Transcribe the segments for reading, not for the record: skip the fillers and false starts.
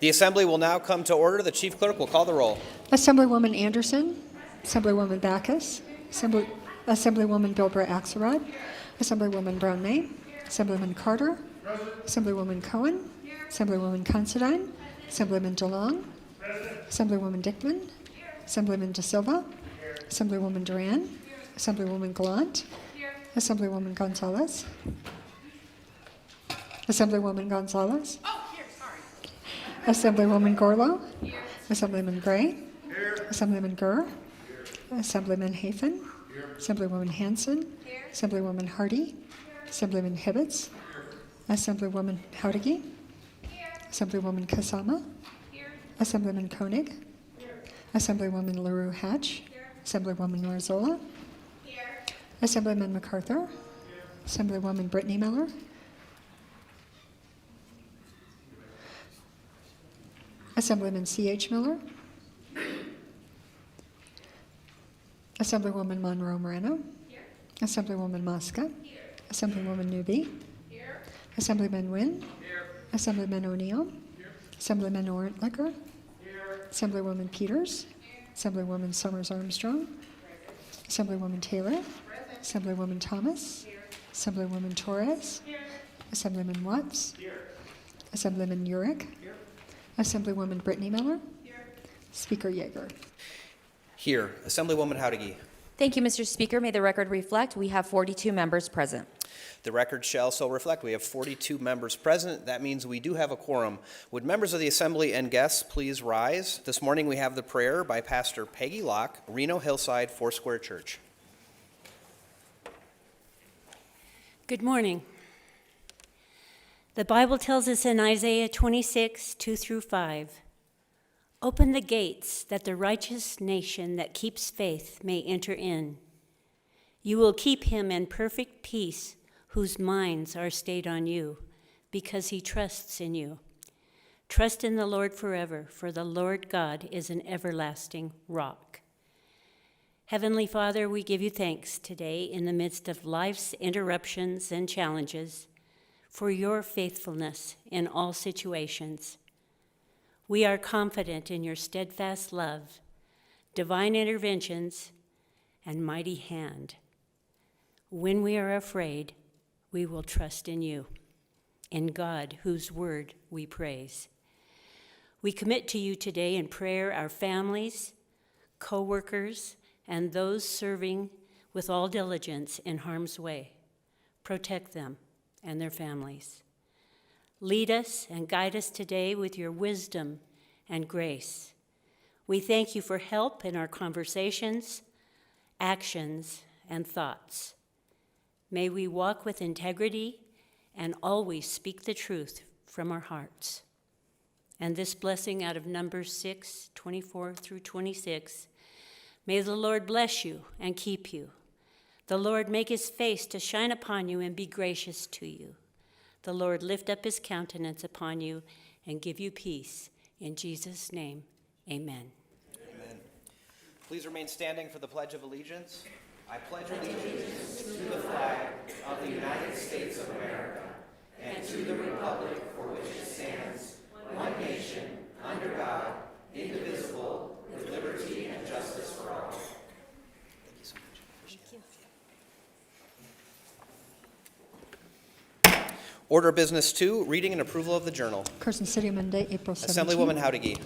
The assembly will now come to order. The chief clerk will call the roll. Assemblywoman Anderson, Assemblywoman Backus, Assemblywoman Bilbra Axelrod, Assemblywoman Brown May, Assemblyman Carter, Assemblywoman Cohen, Assemblywoman Considine, Assemblyman DeLong, Assemblywoman Dickman, Assemblyman De Silva, Assemblywoman Duran, Assemblywoman Gallant, Assemblywoman Gonzalez, Assemblywoman Gonzalez, Assemblywoman Gorlow, Assemblyman Gray, Assemblyman Gurr, Assemblyman Hafen, Assemblywoman Hanson, Assemblywoman Hardy, Assemblyman Hibbets, Assemblywoman Howdigi, Assemblywoman Kasama, Assemblyman Koenig, Assemblywoman LaRue Hatch, Assemblywoman Norzola, Assemblyman MacArthur, Assemblywoman Brittany Miller, Assemblyman C.H. Miller, Assemblywoman Monroe Moreno, Assemblywoman Mosca, Assemblywoman Newby, Assemblyman Wynn, Assemblyman O'Neill, Assemblyman Orentlicker, Assemblywoman Peters, Assemblywoman Summers Armstrong, Assemblywoman Taylor, Assemblywoman Thomas, Assemblywoman Torres, Assemblyman Watts, Assemblyman Urick, Assemblywoman Brittany Miller, Speaker Yeager. Here. Assemblywoman Howdigi. Thank you, Mr. Speaker. May the record reflect we have 42 members present. The record shall so reflect. We have 42 members present. That means we do have a quorum. Would members of the assembly and guests please rise? This morning we have the prayer by Pastor Peggy Locke, Reno Hillside Foursquare Church. Good morning. The Bible tells us in Isaiah 26, 2 through 5, "Open the gates that the righteous nation that keeps faith may enter in. You will keep him in perfect peace whose minds are stayed on you, because he trusts in you. Trust in the Lord forever, for the Lord God is an everlasting rock." Heavenly Father, we give you thanks today in the midst of life's interruptions and challenges for your faithfulness in all situations. We are confident in your steadfast love, divine interventions, and mighty hand. When we are afraid, we will trust in you, in God, whose word we praise. We commit to you today in prayer our families, co-workers, and those serving with all diligence in harm's way. Protect them and their families. Lead us and guide us today with your wisdom and grace. We thank you for help in our conversations, actions, and thoughts. May we walk with integrity and always speak the truth from our hearts. And this blessing out of Numbers 6, 24 through 26, may the Lord bless you and keep you. The Lord make his face to shine upon you and be gracious to you. The Lord lift up his countenance upon you and give you peace. In Jesus' name, amen. Amen. Please remain standing for the Pledge of Allegiance. I pledge allegiance to the flag of the United States of America and to the republic for which it stands, one nation, under God, indivisible, with liberty and justice for all. Thank you so much. Appreciate it. Order business 2, reading and approval of the journal. Carson City, Monday, April 17th. Assemblywoman Howdigi.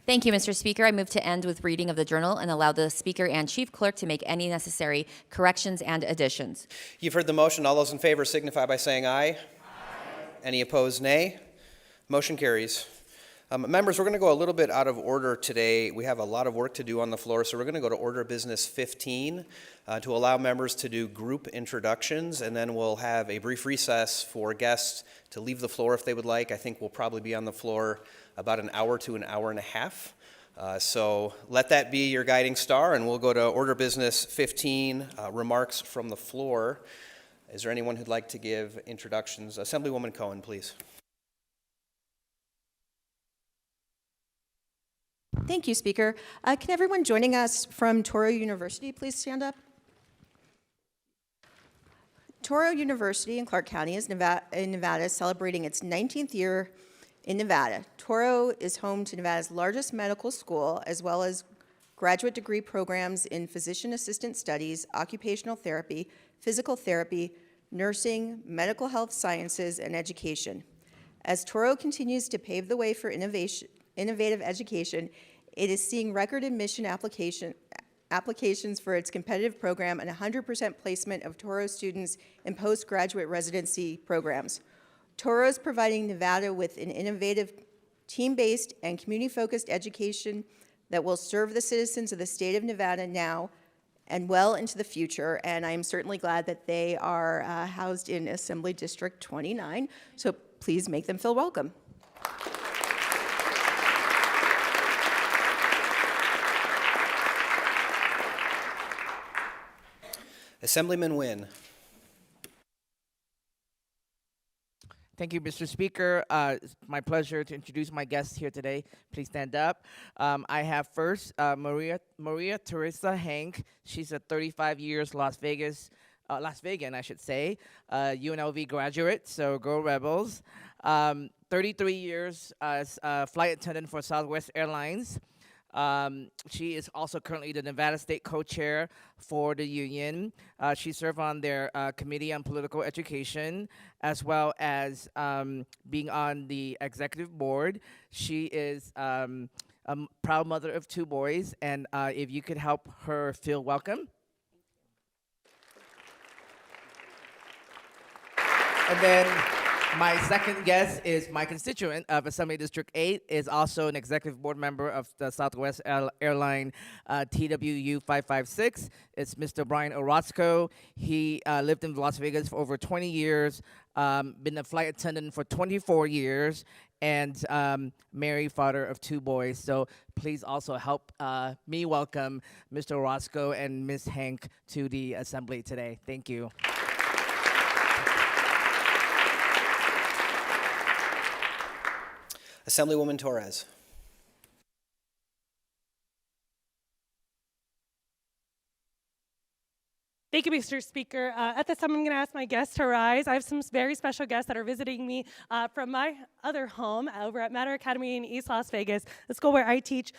Thank you, Mr. Speaker. I move to end with reading of the journal and allow the Speaker and Chief Clerk to make any necessary corrections and additions. You've heard the motion. All those in favor signify by saying aye. Aye. Any opposed, nay. Motion carries. Members, we're going to go a little bit out of order today. We have a lot of work to do on the floor, so we're going to go to order business 15 to allow members to do group introductions, and then we'll have a brief recess for guests to leave the floor if they would like. I think we'll probably be on the floor about an hour to an hour and a half. So let that be your guiding star, and we'll go to order business 15, remarks from the floor. Is there anyone who'd like to give introductions? Assemblywoman Cohen, please. Thank you, Speaker. Can everyone joining us from Touro University please stand up? Toro University in Clark County in Nevada is celebrating its 19th year in Nevada. Toro is home to Nevada's largest medical school, as well as graduate degree programs in physician assistant studies, occupational therapy, physical therapy, nursing, medical health sciences, and education. As Toro continues to pave the way for innovative education, it is seeing record admission applications for its competitive program and 100% placement of Toro students in postgraduate residency programs. Toro is providing Nevada with an innovative, team-based, and community-focused education that will serve the citizens of the state of Nevada now and well into the future, and I'm certainly glad that they are housed in Assembly District 29, so please make them feel welcome. Assemblyman Nguyen. Thank you, Mr. Speaker. It's my pleasure to introduce my guests here today. Please stand up. I have first Maria Teresa Hank. She's a 35 years Las Vegan, I should say, UNLV graduate, so go Rebels. 33 years as a flight attendant for Southwest Airlines. She is also currently the Nevada State co-chair for the union. She served on their Committee on Political Education, as well as being on the executive board. She is a proud mother of 2 boys, and if you could help her feel welcome. And then my second guest is my constituent of Assembly District 8, is also an executive board member of the Southwest Airline TWU 556. It's Mr. Brian Orozco. He lived in Las Vegas for over 20 years, been a flight attendant for 24 years, and married, father of 2 boys. So please also help me welcome Mr. Orozco and Ms. Hank to the Assembly today. Thank you. Assemblywoman Torres. Thank you, Mr. Speaker. At this time, I'm going to ask my guests to rise. I have some very special guests that are visiting me from my other home over at Matter Academy in East Las Vegas, the school where I teach.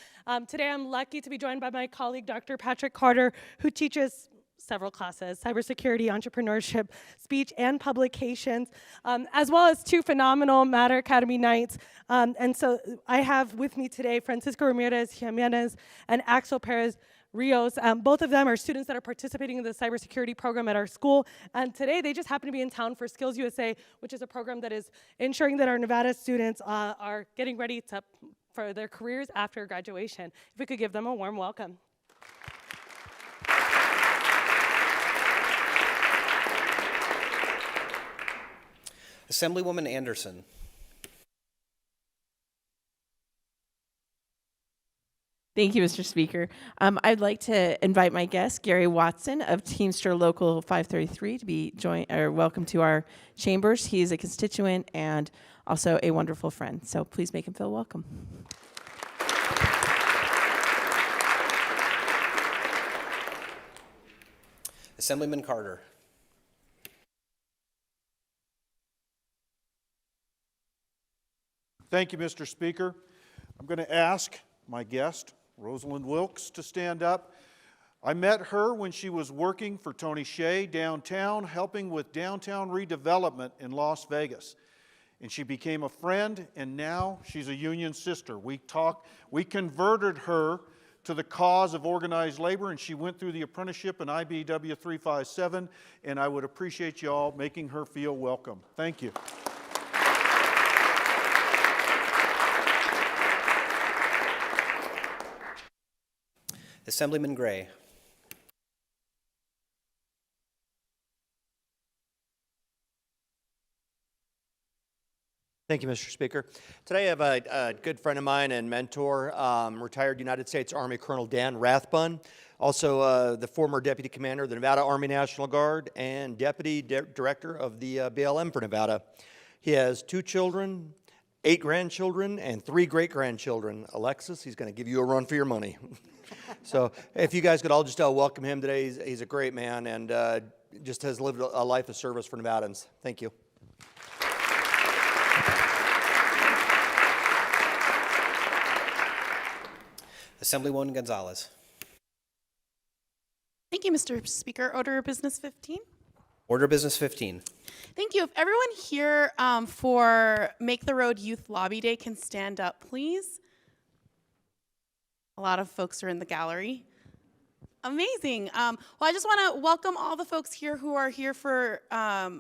Today, I'm lucky to be joined by my colleague, Dr. Patrick Carter, who teaches several classes: cybersecurity, entrepreneurship, speech, and publications, as well as 2 phenomenal Matter Academy nights. And so I have with me today Francisco Ramirez Jimenez and Axel Perez Rios. Both of them are students that are participating in the cybersecurity program at our school. And today they just happen to be in town for Skills USA, which is a program that is ensuring that our Nevada students are getting ready for their careers after graduation. If we could give them a warm welcome. Assemblywoman Anderson. Thank you, Mr. Speaker. I'd like to invite my guest, Gary Watson of Teamster Local 533, to be welcome to our chambers. He is a constituent and also a wonderful friend, so please make him feel welcome. Assemblyman Carter. Thank you, Mr. Speaker. I'm going to ask my guest, Rosalind Wilkes, to stand up. I met her when she was working for Tony Hsieh downtown, helping with downtown redevelopment in Las Vegas. And she became a friend, and now she's a union sister. We converted her to the cause of organized labor, and she went through the apprenticeship in IBW 357, and I would appreciate you all making her feel welcome. Thank you. Assemblyman Gray. Thank you, Mr. Speaker. Today I have a good friend of mine and mentor, retired United States Army Colonel Dan Rathbun, also the former Deputy Commander of the Nevada Army National Guard and Deputy Director of the BLM for Nevada. He has 2 children, 8 grandchildren, and 3 great-grandchildren. Alexis, he's going to give you a run for your money. So if you guys could all just welcome him today. He's a great man, and just has lived a life of service for Nevadans. Thank you. Assemblywoman Gonzalez. Thank you, Mr. Speaker. Order of Business 15. Order Business 15. Thank you. If everyone here for Make the Road Youth Lobby Day can stand up, please. A lot of folks are in the gallery. Amazing. Well, I just want to welcome all the folks here who are here for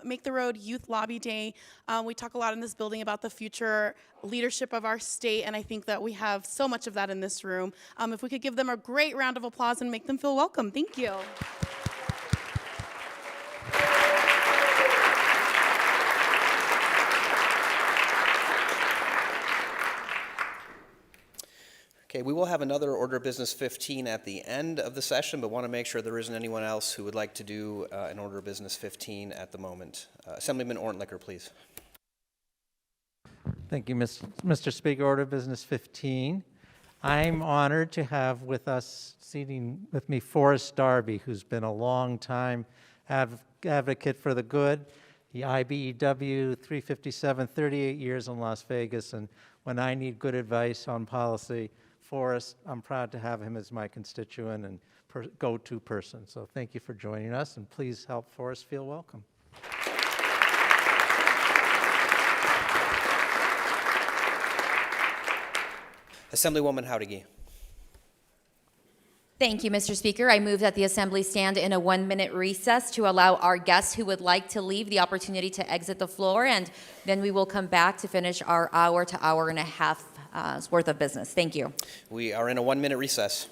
Make the Road Youth Lobby Day. We talk a lot in this building about the future leadership of our state, and I think that we have so much of that in this room. If we could give them a great round of applause and make them feel welcome. Thank you. Okay, we will have another Order of Business 15 at the end of the session, but want to make sure there isn't anyone else who would like to do an Order of Business 15 at the moment. Assemblyman Orntlicker, please. Thank you, Mr. Speaker. Order of Business 15. I'm honored to have with us, seating with me, Forrest Darby, who's been a long time advocate for the good, the IBEW 357, 38 years in Las Vegas, and when I need good advice on policy, Forrest, I'm proud to have him as my constituent and go-to person. So thank you for joining us, and please help Forrest feel welcome. Assemblywoman Howdigi. Thank you, Mr. Speaker. I move that the Assembly stand in a 1-minute recess to allow our guests who would like to leave the opportunity to exit the floor, and then we will come back to finish our hour to hour and a half worth of business. Thank you. We are in a 1-minute recess.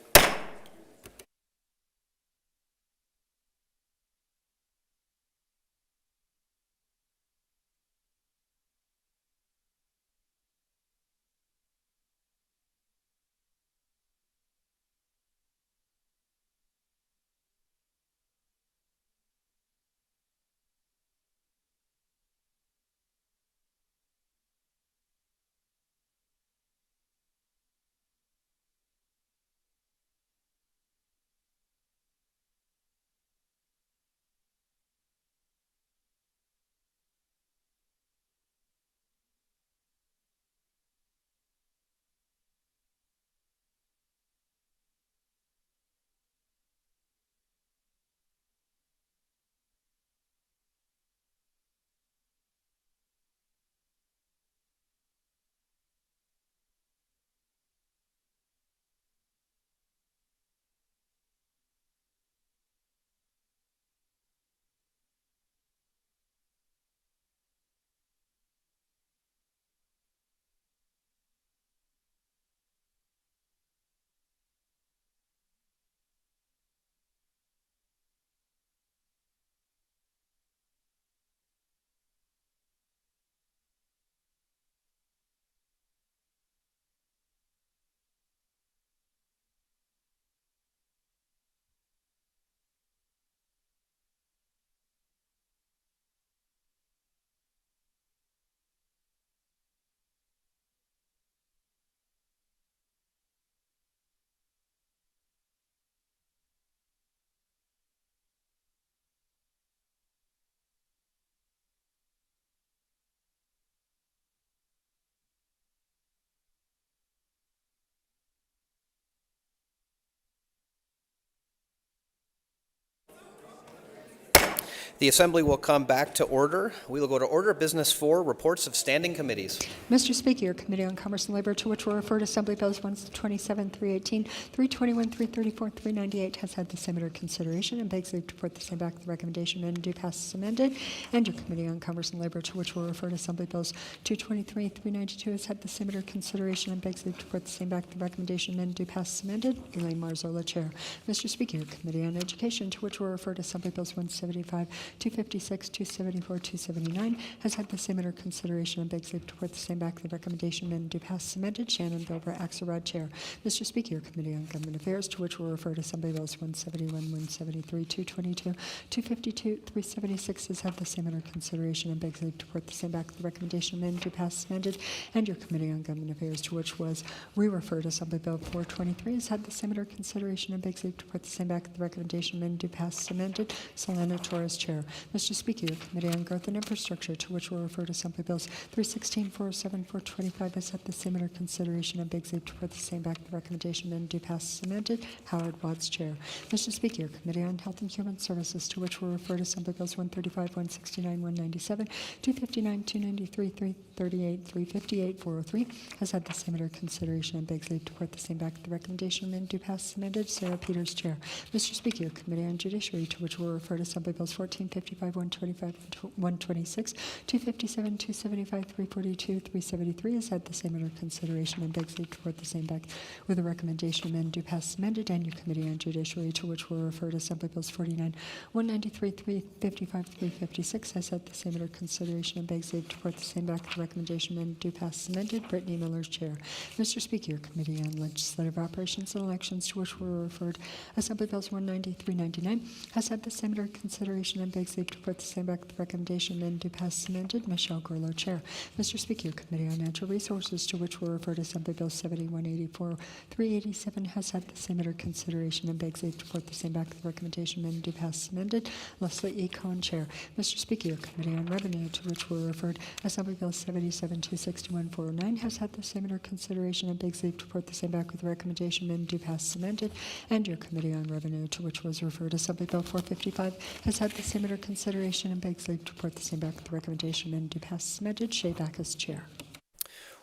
The Assembly will come back to order. We will go to Order Business 4, Reports of Standing Committees. Mr. Speaker, your Committee on Commerce and Labor, to which will refer to Assembly Bills 127, 318, 321, 334, 398, has had the same under consideration and begs leave to report the same back to the recommendation and do pass as amended. And your Committee on Commerce and Labor, to which will refer to Assembly Bills 223, 392, has had the same under consideration and begs leave to report the same back to the recommendation and do pass as amended. Elaine Marzola, Chair. Mr. Speaker, your Committee on Education, to which will refer to Assembly Bills 175, 256, 274, 279 has had the same under consideration and begs leave to report the same back. The recommendation and do pass as amended. Shannon Bilbert, Axelrod, Chair. Mr. Speaker, your Committee on Government Affairs, to which will refer to Assembly Bills 171, 173, 222, 252, 376 has had the same under consideration and begs leave to report the same back. The recommendation and do pass as amended. And your Committee on Government Affairs, to which was re-referred Assembly Bill 423 has had the same under consideration and begs leave to report the same back. The recommendation and do pass as amended. Solana Torres, Chair. Mr. Speaker, your Committee on Growth and Infrastructure, to which will refer to Assembly Bills 316, 407, 425 has had the same under consideration and begs leave to report the same back. The recommendation and do pass as amended. Howard Watts, Chair. Mr. Speaker, your Committee on Health and Human Services, to which will refer to Assembly Bills 135, 169, 197, 259, 293, 338, 358, 403 has had the same under consideration and begs leave to report the same back. The recommendation and do pass as amended. Sarah Peters, Chair. Mr. Speaker, your Committee on Judiciary, to which will refer to Assembly Bills 1455, 125, 126, 257, 275, 342, 373 has had the same under consideration and begs leave to report the same back with a recommendation and do pass as amended. And your Committee on Judiciary, to which will refer to Assembly Bills 49, 193, 355, 356 has had the same under consideration and begs leave to report the same back with a recommendation and do pass as amended. Brittany Miller's Chair. Mr. Speaker, your Committee on Legislative Operations and Elections, to which were referred Assembly Bills 190, 399 has had the same under consideration and begs leave to report the same back with the recommendation and do pass as amended. Michelle Gurlow, Chair. Mr. Speaker, your Committee on Natural Resources, to which were referred Assembly Bill 7184, 387 has had the same under consideration and begs leave to report the same back with the recommendation and do pass as amended. Leslie E. Cohen, Chair. Mr. Speaker, your Committee on Revenue, to which were referred Assembly Bill 77, 261, 409 has had the same under consideration and begs leave to report the same back with the recommendation and do pass as amended. And your Committee on Revenue, to which was referred Assembly Bill 455 has had the same under consideration and begs leave to report the same back with the recommendation and do pass as amended. Shea Backus, Chair.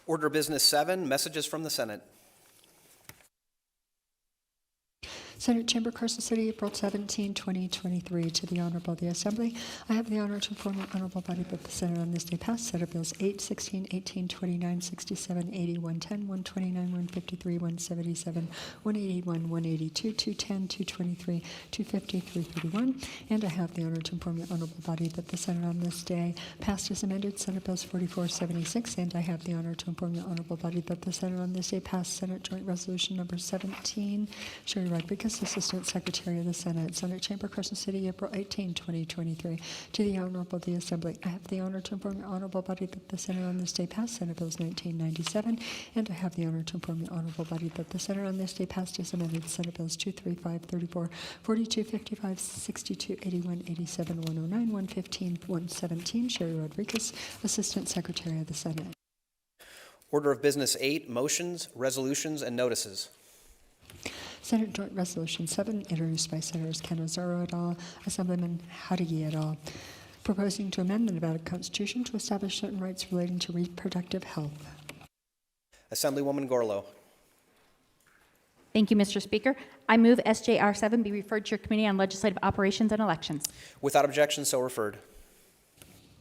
Order Business 7, messages from the Senate. Senate Chamber, Carson City, April 17, 2023. To the Honorable the Assembly, I have the honor to inform the Honorable Body that the Senate on this day passed Senate Bills 8, 16, 18, 29, 67, 80, 110, 129, 153, 177, 181, 182, 210, 223, 250, 331. And I have the honor to inform the Honorable Body that the Senate on this day passed as amended Senate Bills 4476. And I have the honor to inform the Honorable Body that the Senate on this day passed Senate Joint Resolution number 17. Sherry Rodriguez, Assistant Secretary of the Senate. Senate Chamber, Carson City, April 18, 2023. To the Honorable the Assembly, I have the honor to inform the Honorable Body that the Senate on this day passed Senate Bills 1997, and I have the honor to inform the Honorable Body that the Senate on this day passed as amended Senate Bills 235, 34, 42, 55, 62, 81, 87, 109, 115, 117. Sherry Rodriguez, Assistant Secretary of the Senate. Order of Business 8, motions, resolutions, and notices. Senate Joint Resolution 7, introduced by Senators Canizaro et al., Assemblyman Jauregui et al., proposing to amend the Nevada Constitution to establish certain rights relating to reproductive health. Assemblywoman Gorlow. Thank you, Mr. Speaker. I move SJR 7 be referred to your Committee on Legislative Operations and Elections. Without objection, so referred.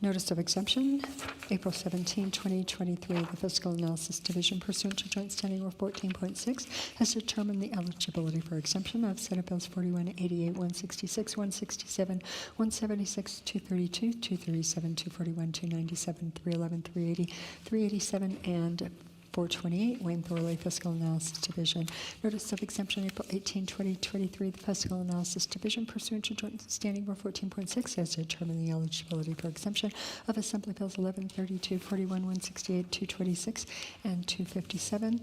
Notice of exemption, April 17, 2023. The Fiscal Analysis Division, pursuant to Joint Standing Rule 14.6, has determined the eligibility for exemption of Senate Bills 4188, 166, 167, 176, 232, 237, 241, 297, 311, 380, 387, and 428, Wayne Thorley, Fiscal Analysis Division. Notice of exemption, April 18, 2023. The Fiscal Analysis Division, pursuant to Joint Standing Rule 14.6, has determined the eligibility for exemption of Assembly Bills 1132, 41, 168, 226, and 257.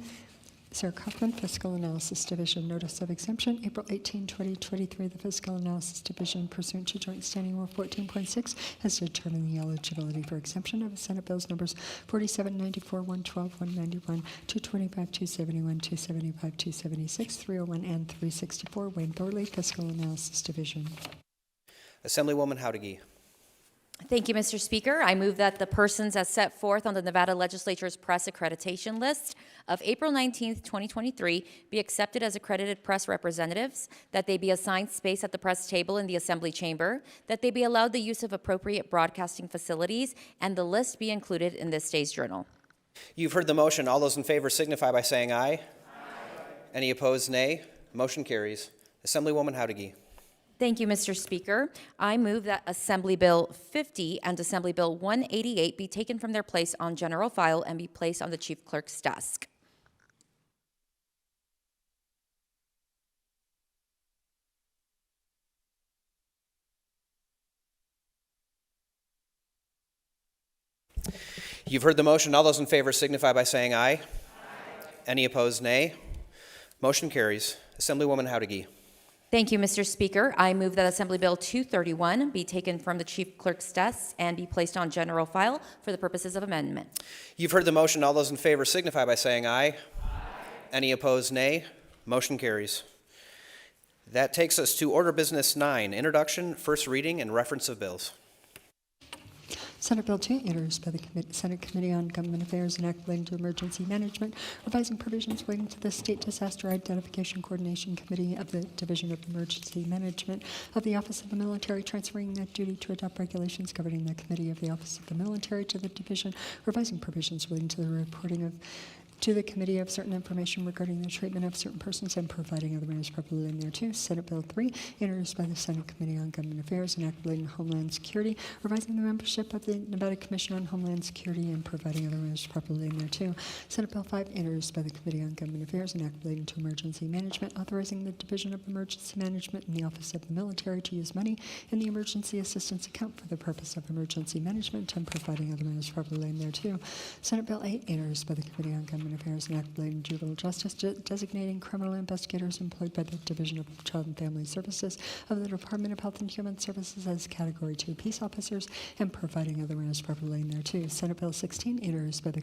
Sarah Kaufman, Fiscal Analysis Division. Notice of exemption, April 18, 2023. The Fiscal Analysis Division, pursuant to Joint Standing Rule 14.6, has determined the eligibility for exemption of Senate Bills numbers 4794, 112, 191, 225, 271, 275, 276, 301, and 364. Wayne Thorley, Fiscal Analysis Division. Assemblywoman Jauregui. Thank you, Mr. Speaker. I move that the persons as set forth on the Nevada Legislature's press accreditation list of April 19th, 2023 be accepted as accredited press representatives, that they be assigned space at the press table in the Assembly Chamber, that they be allowed the use of appropriate broadcasting facilities, and the list be included in this day's journal. You've heard the motion. All those in favor signify by saying aye. Aye. Any opposed, nay. Motion carries. Assemblywoman Jauregui. Thank you, Mr. Speaker. I move that Assembly Bill 50 and Assembly Bill 188 be taken from their place on general file and be placed on the Chief Clerk's desk. You've heard the motion. All those in favor signify by saying aye. Aye. Any opposed, nay. Motion carries. Assemblywoman Howdegi. Thank you, Mr. Speaker. I move that Assembly Bill 231 be taken from the Chief Clerk's desk and be placed on general file for the purposes of amendment. You've heard the motion. All those in favor signify by saying aye. Aye. Any opposed, nay. Motion carries. That takes us to Order Business 9, Introduction, First Reading, and Reference of Bills. Senate Bill 2, introduced by the Senate Committee on Government Affairs and Act relating to emergency management, revising provisions relating to the State Disaster Identification Coordination Committee of the Division of Emergency Management of the Office of the Military, transferring that duty to adopt regulations governing the Committee of the Office of the Military to the Division, revising provisions relating to the reporting of to the Committee of certain information regarding the treatment of certain persons and providing other matters properly in thereto. Senate Bill 3, introduced by the Senate Committee on Government Affairs and Act relating to Homeland Security, revising the membership of the Nevada Commission on Homeland Security and providing other matters properly in thereto. Senate Bill 5, introduced by the Committee on Government Affairs and Act relating to Emergency Management, authorizing the Division of Emergency Management in the Office of the Military to use money in the Emergency Assistance Account for the purpose of emergency management and providing other matters properly in thereto. Senate Bill 8, introduced by the Committee on Government Affairs and Act relating to juvenile justice, designating criminal investigators employed by the Division of Child and Family Services of the Department of Health and Human Services as Category 2 peace officers and providing other matters properly in thereto. Senate Bill 16, introduced by the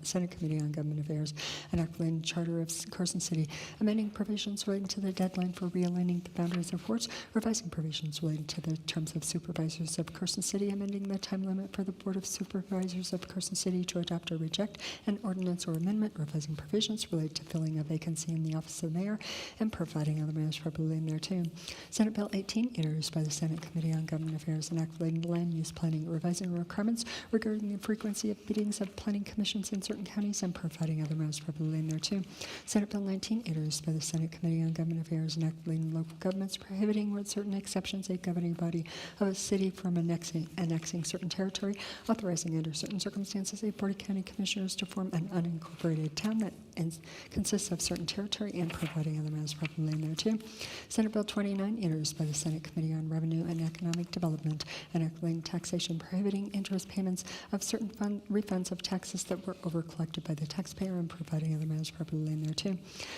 Senate Committee on Government Affairs and Act relating to Charter of Carson City, amending provisions relating to the deadline for realigning the boundaries of wards, revising provisions relating to the terms of supervisors of Carson City, amending the time limit for the Board of Supervisors of Carson City to adopt or reject an ordinance or amendment, revising provisions related to filling a vacancy in the office of the mayor and providing other matters properly in thereto. Senate Bill 18, introduced by the Senate Committee on Government Affairs and Act relating to land use planning, revising requirements regarding the frequency of meetings of planning commissions in certain counties and providing other matters properly in thereto. Senate Bill 19, introduced by the Senate Committee on Government Affairs and Act relating to local governments, prohibiting with certain exceptions a governing body of a city from annexing certain territory, authorizing under certain circumstances a Board of County Commissioners to form an unincorporated town that consists of certain territory and providing other matters properly in thereto. Senate Bill 29, introduced by the Senate Committee on Revenue and Economic Development and Act relating to taxation, prohibiting interest payments of certain refunds of taxes that were overcollected by the taxpayer and providing other matters properly in thereto.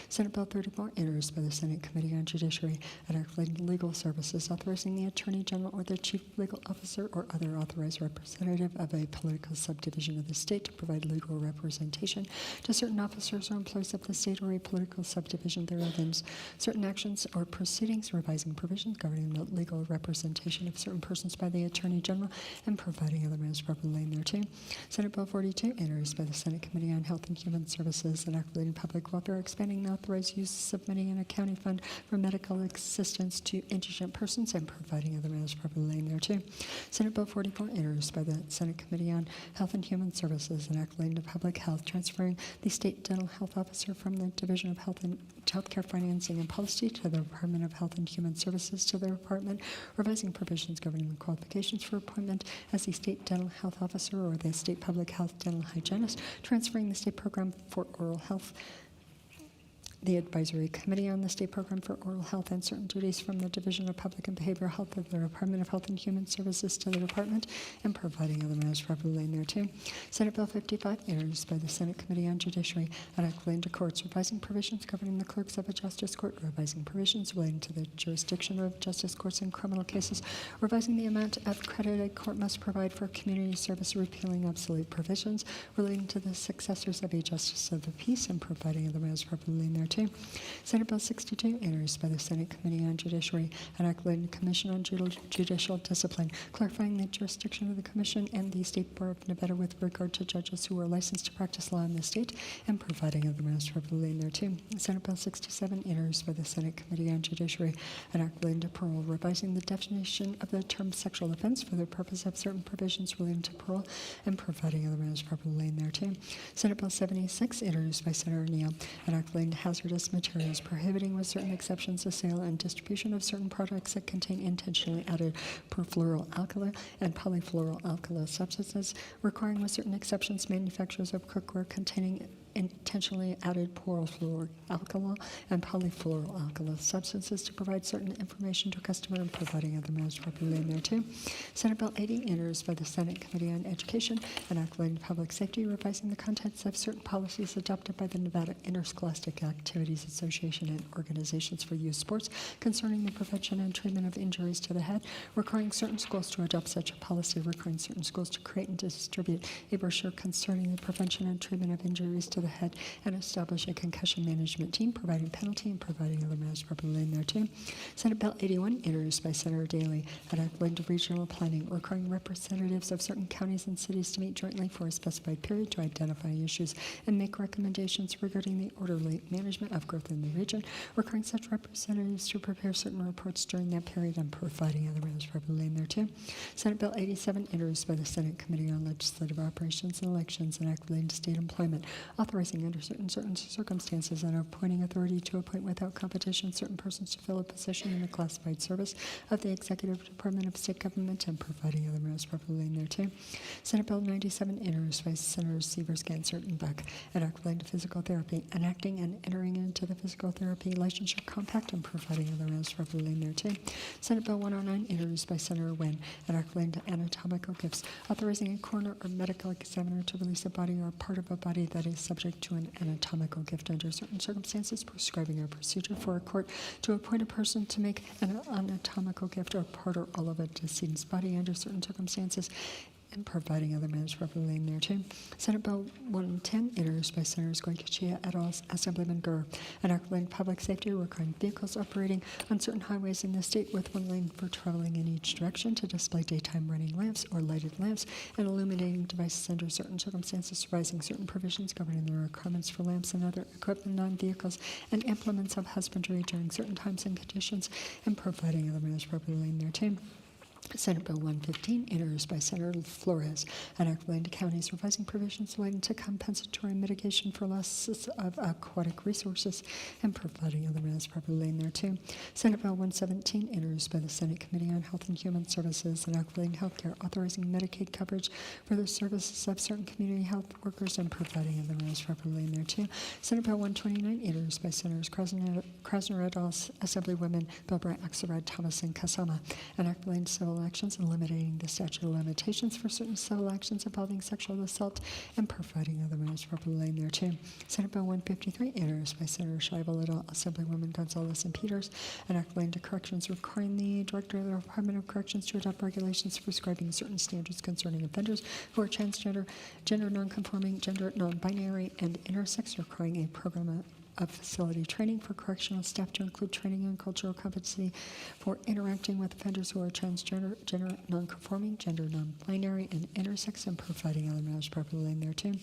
Senate Bill 34, introduced by the Senate Committee on Judiciary and Act relating to legal services, authorizing the Attorney General or the Chief Legal Officer or other authorized representative of a political subdivision of the state to provide legal representation to certain officers or employees of the state or a political subdivision thereof in certain actions or proceedings, revising provisions governing the legal representation of certain persons by the Attorney General and providing other matters properly in thereto. Senate Bill 42, introduced by the Senate Committee on Health and Human Services and Act relating to public welfare, expanding the authorized uses of money in a county fund for medical assistance to indigent persons and providing other matters properly in thereto. Senate Bill 44, introduced by the Senate Committee on Health and Human Services and Act relating to public health, transferring the state dental health officer from the Division of Health and Healthcare Financing and Policy to the Department of Health and Human Services to the department, revising provisions governing the qualifications for appointment as the state dental health officer or the state public health dental hygienist, transferring the state program for oral health, the Advisory Committee on the State Program for Oral Health and certain duties from the Division of Public and Behavioral Health of the Department of Health and Human Services to the department and providing other matters properly in thereto. Senate Bill 55, introduced by the Senate Committee on Judiciary and Act relating to courts, revising provisions governing the clerks of a justice court, revising provisions relating to the jurisdiction of justice courts in criminal cases, revising the amount of credit a court must provide for community service, repealing obsolete provisions relating to the successors of a justice of the peace and providing other matters properly in thereto. Senate Bill 62, introduced by the Senate Committee on Judiciary and Act relating to Commission on Judicial Discipline, clarifying the jurisdiction of the Commission and the State Board of Nevada with regard to judges who are licensed to practice law in the state and providing other matters properly in thereto. Senate Bill 67, introduced by the Senate Committee on Judiciary and Act relating to parole, revising the definition of the term sexual offense for the purpose of certain provisions relating to parole and providing other matters properly in thereto. Senate Bill 76, introduced by Senator Neal and Act relating to hazard hazardous materials, prohibiting with certain exceptions the sale and distribution of certain products that contain intentionally added perfluoroalkyl and polyfluoroalkyl substances, requiring with certain exceptions manufacturers of cookware containing intentionally added perfluoroalkyl and polyfluoroalkyl substances to provide certain information to a customer and providing other matters properly in there too. Senate Bill 80, introduced by the Senate Committee on Education and Act relating to Public Safety, revising the contents of certain policies adopted by the Nevada Interscholastic Activities Association and organizations for youth sports concerning the prevention and treatment of injuries to the head, requiring certain schools to adopt such a policy, requiring certain schools to create and distribute a brochure concerning the prevention and treatment of injuries to the head, and establish a concussion management team, providing penalty and providing other matters properly in there too. Senate Bill 81, introduced by Senator Daley, and Act relating to regional planning, requiring representatives of certain counties and cities to meet jointly for a specified period to identify issues and make recommendations regarding the orderly management of growth in the region, requiring such representatives to prepare certain reports during that period and providing other matters properly in there too. Senate Bill 87, introduced by the Senate Committee on Legislative Operations and Elections, and Act relating to state employment, authorizing under certain circumstances and appointing authority to appoint without competition certain persons to fill a position in the classified service of the Executive Department of State Government and providing other matters properly in there too. Senate Bill 97, introduced by Senators Severs, Gansert, and Beck, and Act relating to physical therapy, enacting and entering into the physical therapy licensure compact and providing other matters properly in there too. Senate Bill 109, introduced by Senator Wynn, and Act relating to anatomical gifts, authorizing a coroner or medical examiner to release a body or part of a body that is subject to an anatomical gift under certain circumstances, prescribing a procedure for a court to appoint a person to make an anatomical gift or part or all of a decedent's body under certain circumstances, and providing other matters properly in there too. Senate Bill 110, introduced by Senators Goycochea et al., Assemblyman Gurr, and Act relating to public safety, requiring vehicles operating on certain highways in the state with one lane for traveling in each direction to display daytime running lamps or lighted lamps and illuminating devices under certain circumstances, revising certain provisions governing the requirements for lamps and other equipment on vehicles and implements of husbandry during certain times and conditions, and providing other matters properly in there too. Senate Bill 115, introduced by Senator Flores, and Act relating to counties, revising provisions relating to compensatory mitigation for losses of aquatic resources and providing other matters properly in there too. Senate Bill 117, introduced by the Senate Committee on Health and Human Services, and Act relating to healthcare, authorizing Medicaid coverage for the services of certain community health workers and providing other matters properly in there too. Senate Bill 129, introduced by Senators Krasner et al., Assemblywomen Bilbray, Axelrod, Thomas, and Kasama, and Act relating to civil actions and eliminating the statute of limitations for certain civil actions involving sexual assault and providing other matters properly in there too. Senate Bill 153, introduced by Senator Scheibel et al., Assemblywoman Gonzalez and Peters, and Act relating to corrections, requiring the Director of the Department of Corrections to adopt regulations prescribing certain standards concerning offenders who are transgender, gender nonconforming, gender non-binary, and intersex, requiring a program of facility training for correctional staff to include training and cultural competency for interacting with offenders who are transgender, gender nonconforming, gender non-binary, and intersex, and providing other matters properly in there too.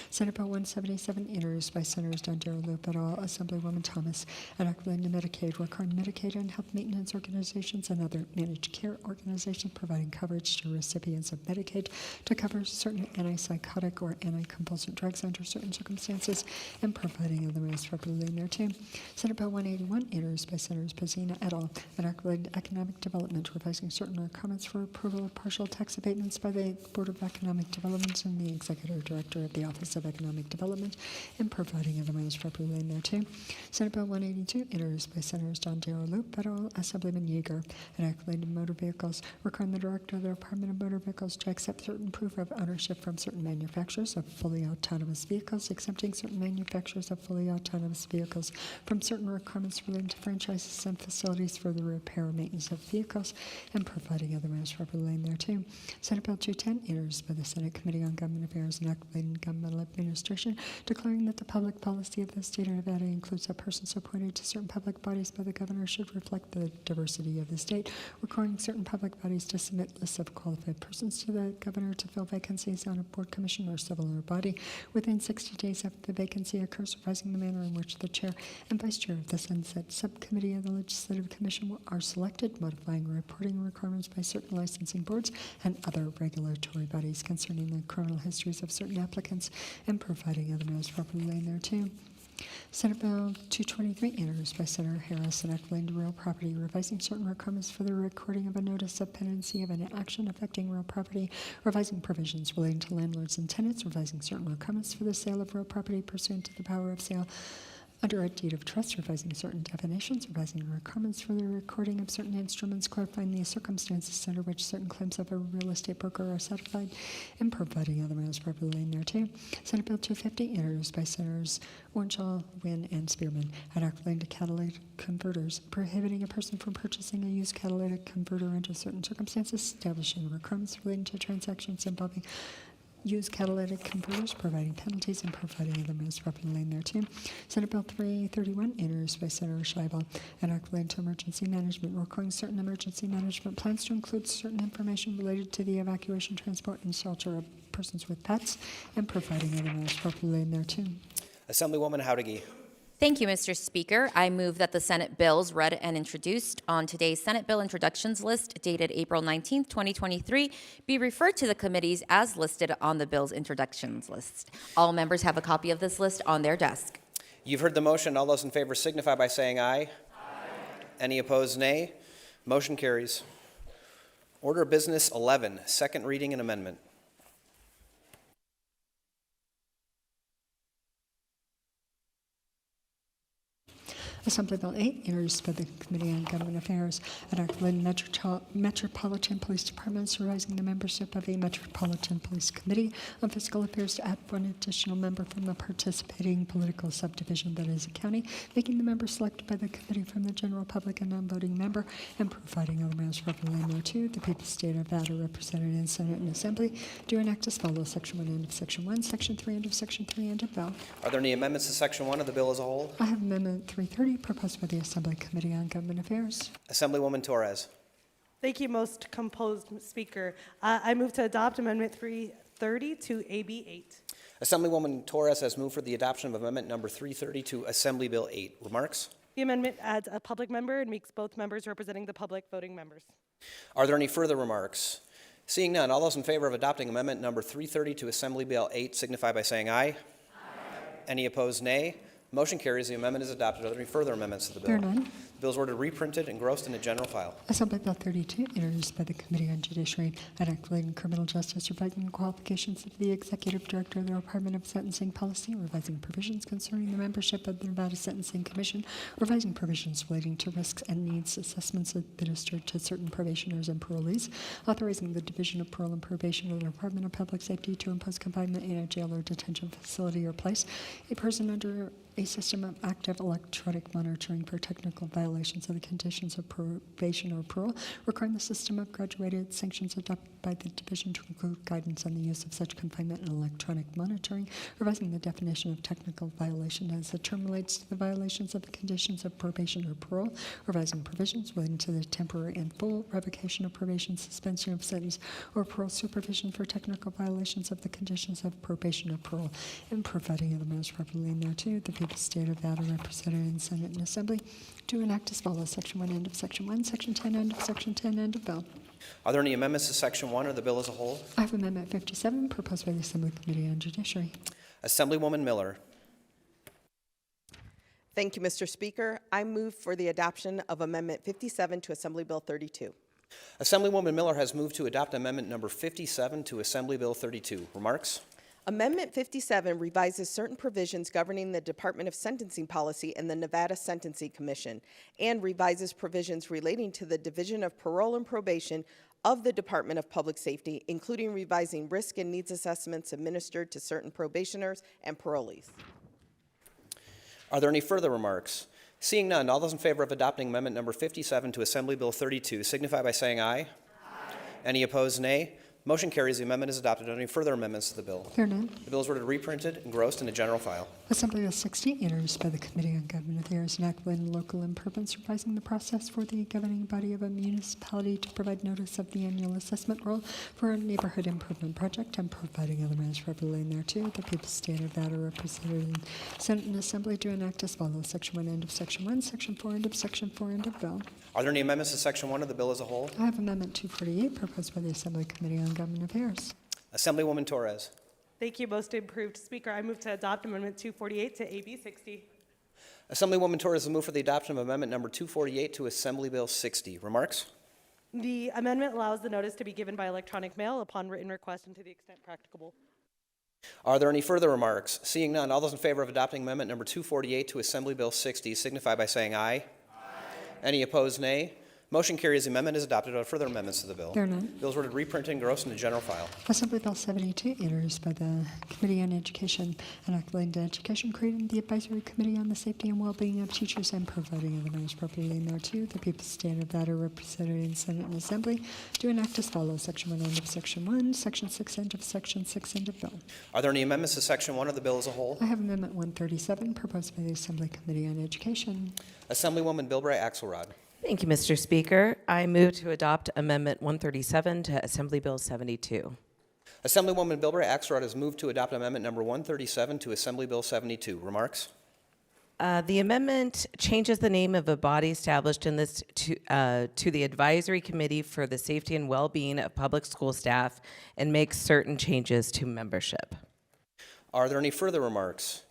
Senate Bill 177, introduced by Senators Dondero, Loop et al., Assemblywoman Thomas, and Act relating to Medicaid, requiring Medicaid and health maintenance organizations and other managed care organizations providing coverage to recipients of Medicaid to cover certain antipsychotic or anticonvulsant drugs under certain circumstances, and providing other matters properly in there too. Senate Bill 181, introduced by Senators Pazina et al., and Act relating to economic development, revising certain requirements for approval of partial tax abatements by the Board of Economic Development and the Executive Director of the Office of Economic Development, and providing other matters properly in there too. Senate Bill 182, introduced by Senators Dondero, Loop et al., Assemblyman Yeager, and Act relating to motor vehicles, requiring the Director of the Department of Motor Vehicles to accept certain proof of ownership from certain manufacturers of fully autonomous vehicles, exempting certain manufacturers of fully autonomous vehicles from certain requirements relating to franchises and facilities for the repair and maintenance of vehicles, and providing other matters properly in there too. Senate Bill 210, introduced by the Senate Committee on Government Affairs and Act relating to Governmental Administration, declaring that the public policy of the state of Nevada includes that persons appointed to certain public bodies by the governor should reflect the diversity of the state, requiring certain public bodies to submit lists of qualified persons to the governor to fill vacancies on a board, commission, or similar body within 60 days after the vacancy occurs, revising the manner in which the chair and vice chair of the Sunset Subcommittee of the Legislative Commission are selected, modifying reporting requirements by certain licensing boards and other regulatory bodies concerning the criminal histories of certain applicants, and providing other matters properly in there too. Senate Bill 223, introduced by Senator Harris, enacting real property, revising certain requirements for the recording of a notice of pendency of an action affecting real property, revising provisions relating to landlords and tenants, revising certain requirements for the sale of real property pursuant to the power of sale under a deed of trust, revising certain definitions, revising requirements for the recording of certain instruments, clarifying the circumstances under which certain claims of a real estate broker are satisfied, and providing other matters properly in thereto. Senate Bill 250, introduced by Senators Ornshall, Wynn, and Spearman, enacting to catalytic converters, prohibiting a person from purchasing a used catalytic converter under certain circumstances, establishing requirements relating to transactions involving use catalytic converters, providing penalties, and providing other matters properly in there too. Senate Bill 331, introduced by Senator Scheibel, enacting to emergency management, requiring certain emergency management plans to include certain information related to the evacuation, transport, and shelter of persons with pets, and providing other matters properly in there too. Assemblywoman Howdigi. Thank you, Mr. Speaker. I move that the Senate bills read and introduced on today's Senate bill introductions list dated April 19, 2023, be referred to the committees as listed on the bill's introductions list. All members have a copy of this list on their desk. You've heard the motion. All those in favor signify by saying aye. Aye. Any opposed, nay. Motion carries. Order of Business 11, second reading and amendment. Assembly Bill 8, introduced by the Committee on Government Affairs, enacting Metropolitan Police Departments, revising the membership of a Metropolitan Police Committee on Fiscal Affairs to add one additional member from the participating political subdivision that is a county, making the member selected by the committee from the general public a non-voting member, and providing other matters properly in there too. The people's state of Nevada, represented in Senate and Assembly, do enact as follows: Section 1, end of Section 1, Section 3, end of Section 3, end of bill. Are there any amendments to Section 1 of the bill as a whole? I have Amendment 330, proposed by the Assembly Committee on Government Affairs. Assemblywoman Torres. Thank you, most composed speaker. I move to adopt Amendment 330 to AB 8. Assemblywoman Torres has moved for the adoption of Amendment number 330 to Assembly Bill 8. Remarks? The amendment adds a public member and makes both members representing the public voting members. Are there any further remarks? Seeing none, all those in favor of adopting Amendment number 330 to Assembly Bill 8 signify by saying aye. Aye. Any opposed, nay. Motion carries. The amendment is adopted. Are there any further amendments to the bill? There are none. The bill is ordered reprinted and grossed in a general file. Assembly Bill 32, introduced by the Committee on Judiciary, enacting criminal justice, revising the qualifications of the Executive Director of the Department of Sentencing Policy, revising provisions concerning the membership of the Nevada Sentencing Commission, revising provisions relating to risks and needs assessments administered to certain probationers and parolees, authorizing the Division of Parole and Probation of the Department of Public Safety to impose confinement in a jail or detention facility or place a person under a system of active electronic monitoring for technical violations of the conditions of probation or parole, requiring the system of graduated sanctions adopted by the division to include guidance on the use of such confinement and electronic monitoring, revising the definition of technical violation as the term relates to the violations of the conditions of probation or parole, revising provisions relating to the temporary and full revocation of probation, suspension of sentence, or parole supervision for technical violations of the conditions of probation or parole, and providing other matters properly in there too. The people's state of Nevada, represented in Senate and Assembly, to enact as follows: Section 1, end of Section 1, Section 10, end of Section 10, end of bill. Are there any amendments to Section 1 or the bill as a whole? I have Amendment 57, proposed by the Assembly Committee on Judiciary. Assemblywoman Miller. Thank you, Mr. Speaker. I move for the adoption of Amendment 57 to Assembly Bill 32. Assemblywoman Miller has moved to adopt Amendment number 57 to Assembly Bill 32. Remarks? Amendment 57 revises certain provisions governing the Department of Sentencing Policy and the Nevada Sentencing Commission, and revises provisions relating to the Division of Parole and Probation of the Department of Public Safety, including revising risk and needs assessments administered to certain probationers and parolees. Are there any further remarks? Seeing none, all those in favor of adopting Amendment number 57 to Assembly Bill 32 signify by saying aye. Aye. Any opposed, nay. Motion carries. The amendment is adopted. Are there any further amendments to the bill? There are none. The bill is ordered reprinted and grossed in a general file. Assembly Bill 60, introduced by the Committee on Government Affairs, enacting local improvements, revising the process for the governing body of a municipality to provide notice of the annual assessment roll for a neighborhood improvement project, and providing other matters properly in there too. The people's state of Nevada, represented in Senate and Assembly, to enact as follows: Section 1, end of Section 1, Section 4, end of Section 4, end of bill. Are there any amendments to Section 1 of the bill as a whole? I have Amendment 248, proposed by the Assembly Committee on Government Affairs. Assemblywoman Torres. Thank you, most improved speaker. I move to adopt Amendment 248 to AB 60. Assemblywoman Torres has moved for the adoption of Amendment number 248 to Assembly Bill 60. Remarks? The amendment allows the notice to be given by electronic mail upon written request and to the extent practicable. Are there any further remarks? Seeing none, all those in favor of adopting Amendment number 248 to Assembly Bill 60 signify by saying aye. Any opposed, nay. Motion carries. The amendment is adopted. Are there further amendments to the bill? There are none. Bills ordered reprinted and engrossed in the general file. Assembly Bill 72, introduced by the Committee on Education, enacting to education, creating the Advisory Committee on the Safety and Well-being of Teachers and providing other measures appropriately thereto. The people's state of that are represented in Senate and Assembly. Do enact as follows: Section 1, end of Section 1, Section 6, end of Section 6, end of bill. Are there any amendments to Section 1 of the bill as a whole? I have Amendment 137, proposed by the Assembly Committee on Education. Assemblywoman Bilbray Axelrod. Thank you, Mr. Speaker. I move to adopt Amendment 137 to Assembly Bill 72. Assemblywoman Bilbray Axelrod has moved to adopt Amendment number 137 to Assembly Bill 72. Remarks? The amendment changes the name of a body established in this to the Advisory Committee for the Safety and Well-being of Public School Staff and makes certain changes to membership. Are there any further remarks?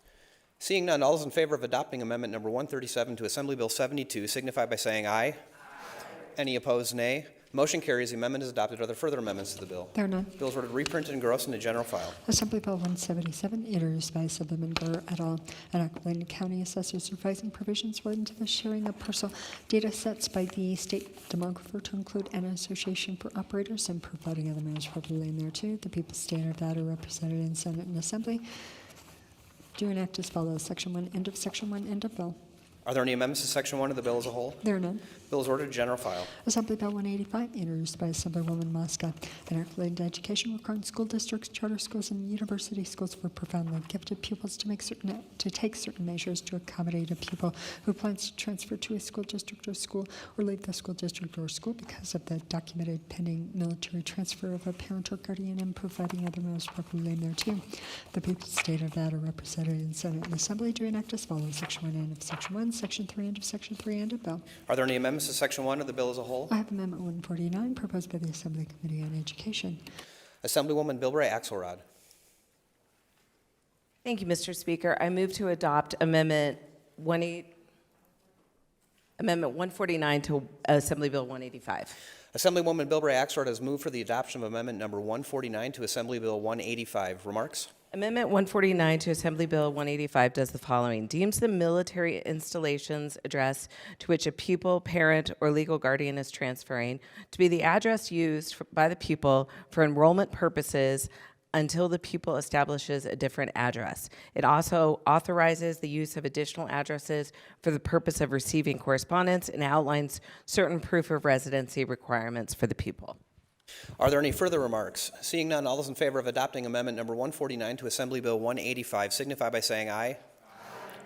Seeing none, all those in favor of adopting Amendment number 137 to Assembly Bill 72 signify by saying aye. Any opposed, nay. Motion carries. The amendment is adopted. Are there further amendments to the bill? There are none. Bills ordered reprinted and engrossed in the general file. Assembly Bill 177, introduced by Assemblyman Burr et al., enacting county assessors revising provisions relating to the sharing of personal data sets by the state demographer to include an association for operators and providing other measures appropriately thereto. The people's state of that are represented in Senate and Assembly. Do enact as follows: Section 1, end of Section 1, end of bill. Are there any amendments to Section 1 of the bill as a whole? There are none. Bill is ordered to general file. Assembly Bill 185, introduced by Assemblywoman Mosca, enacting education requiring school districts, charter schools, and university schools for profoundly gifted pupils to take certain measures to accommodate a pupil who plans to transfer to a school district or school or leave the school district or school because of the documented pending military transfer of a parent or guardian and providing other measures appropriately thereto. The people's state of that are represented in Senate and Assembly. Do enact as follows: Section 1, end of Section 1, Section 3, end of Section 3, end of bill. Are there any amendments to Section 1 of the bill as a whole? I have Amendment 149, proposed by the Assembly Committee on Education. Assemblywoman Bilbray Axelrod. Thank you, Mr. Speaker. I move to adopt Amendment 149 to Assembly Bill 185. Assemblywoman Bilbray Axelrod has moved for the adoption of Amendment number 149 to Assembly Bill 185. Remarks? Amendment 149 to Assembly Bill 185 does the following: deems the military installation's address to which a pupil, parent, or legal guardian is transferring to be the address used by the pupil for enrollment purposes until the pupil establishes a different address. It also authorizes the use of additional addresses for the purpose of receiving correspondence and outlines certain proof of residency requirements for the pupil. Are there any further remarks? Seeing none, all those in favor of adopting Amendment number 149 to Assembly Bill 185 signify by saying aye.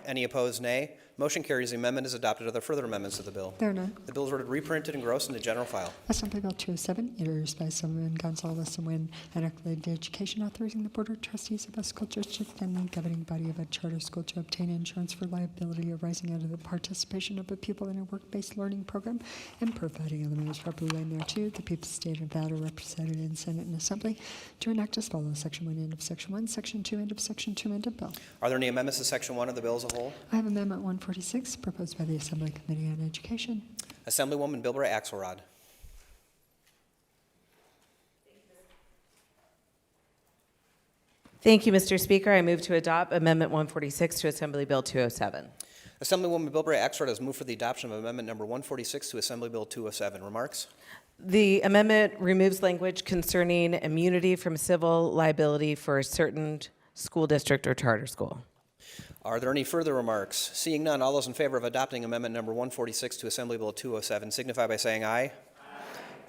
Any opposed, nay. Motion carries. The amendment is adopted. Are there further amendments to the bill? There are none. The bill is ordered reprinted and engrossed in the general file. Assembly Bill 207, introduced by Assemblyman Gonzalez and Wynn, enacting education authorizing the Board of Trustees of a school district and the governing body of a charter school to obtain insurance for liability arising out of the participation of a pupil in a work-based learning program and providing other measures appropriately thereto. The people's state of that are represented in Senate and Assembly. To enact as follows: Section 1, end of Section 1, Section 2, end of Section 2, end of bill. Are there any amendments to Section 1 of the bill as a whole? I have Amendment 146, proposed by the Assembly Committee on Education. Assemblywoman Bilbray Axelrod. Thank you, Mr. Speaker. I move to adopt Amendment 146 to Assembly Bill 207. Assemblywoman Bilbray Axelrod has moved for the adoption of Amendment number 146 to Assembly Bill 207. Remarks? The amendment removes language concerning immunity from civil liability for a certain school district or charter school. Are there any further remarks? Seeing none, all those in favor of adopting Amendment number 146 to Assembly Bill 207 signify by saying aye.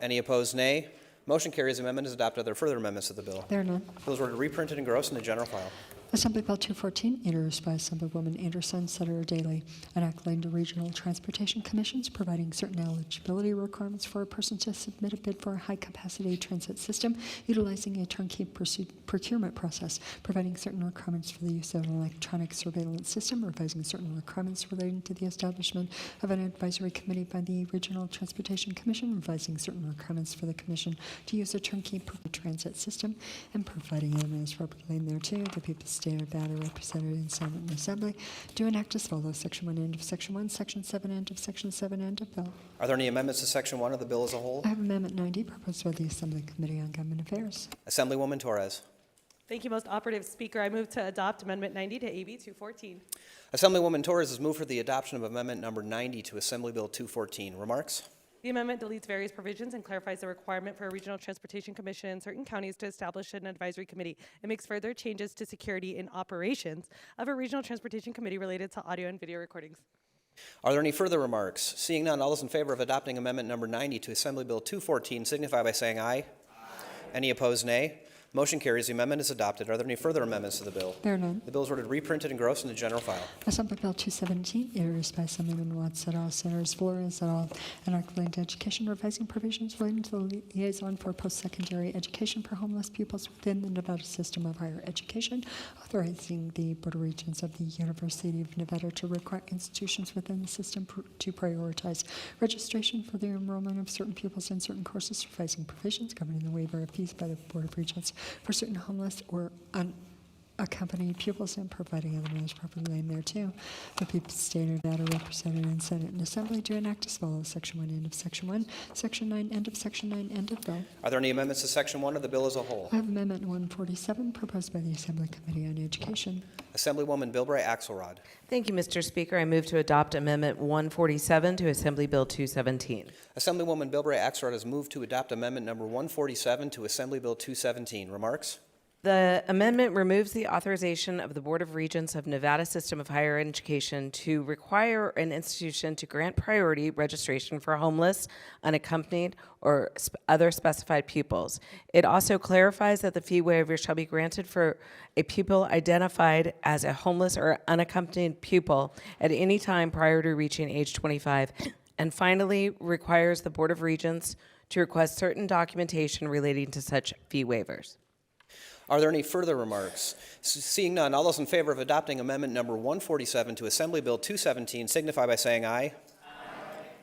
Any opposed, nay. Motion carries. The amendment is adopted. Are there further amendments to the bill? There are none. Bill is ordered reprinted and engrossed in the general file. Assembly Bill 214, introduced by Assemblywoman Anderson, Senator Daley, enacting the Regional Transportation Commissions, providing certain eligibility requirements for a person to submit a bid for a high-capacity transit system, utilizing a turnkey procurement process, providing certain requirements for the use of an electronic surveillance system, revising certain requirements relating to the establishment of an advisory committee by the Regional Transportation Commission, revising certain requirements for the Commission to use a turnkey transit system, and providing elements appropriately thereto. The people state of Nevada represented in Senate and Assembly do enact as follows: Section 1, end of Section 1, Section 7, end of Section 7, end of bill. Are there any amendments to Section 1 of the bill as a whole? I have Amendment 90 proposed by the Assembly Committee on Government Affairs. Assemblywoman Torres. Thank you, most operative speaker. I move to adopt Amendment 90 to AB 214. Assemblywoman Torres has moved for the adoption of Amendment number 90 to Assembly Bill 214. Remarks? The amendment deletes various provisions and clarifies the requirement for a regional transportation commission in certain counties to establish an advisory committee. It makes further changes to security and operations of a regional transportation committee related to audio and video recordings. Are there any further remarks? Seeing none, all those in favor of adopting Amendment number 90 to Assembly Bill 214 signify by saying aye. Aye. Any opposed, nay. Motion carries. The amendment is adopted. Are there any further amendments to the bill? There are none. The bill is ordered reprinted and grossed in the general file. Assembly Bill 217, introduced by Assemblyman Watts et al., Senators Flores et al., enacting education, revising provisions relating to the liaison for post-secondary education for homeless pupils within the Nevada system of higher education, authorizing the Board of Regents of the University of Nevada to require institutions within the system to prioritize registration for the enrollment of certain pupils in certain courses, revising provisions governing the waiver of fees by the Board of Regents for certain homeless or unaccompanied pupils, and providing other measures properly named thereto. The people of the state of Nevada represented in Senate and Assembly do enact as follows: Section 1, end of Section 1, Section 9, end of Section 9, end of bill. Are there any amendments to Section 1 of the bill as a whole? I have Amendment 147 proposed by the Assembly Committee on Education. Assemblywoman Bilbray Axelrod. Thank you, Mr. Speaker. I move to adopt Amendment 147 to Assembly Bill 217. Assemblywoman Bilbray Axelrod has moved to adopt Amendment number 147 to Assembly Bill 217. Remarks? The amendment removes the authorization of the Board of Regents of Nevada System of Higher Education to require an institution to grant priority registration for homeless, unaccompanied, or other specified pupils. It also clarifies that the fee waiver shall be granted for a pupil identified as a homeless or unaccompanied pupil at any time prior to reaching age 25, and finally requires the Board of Regents to request certain documentation relating to such fee waivers. Are there any further remarks? Seeing none, all those in favor of adopting Amendment number 147 to Assembly Bill 217 signify by saying aye. Aye.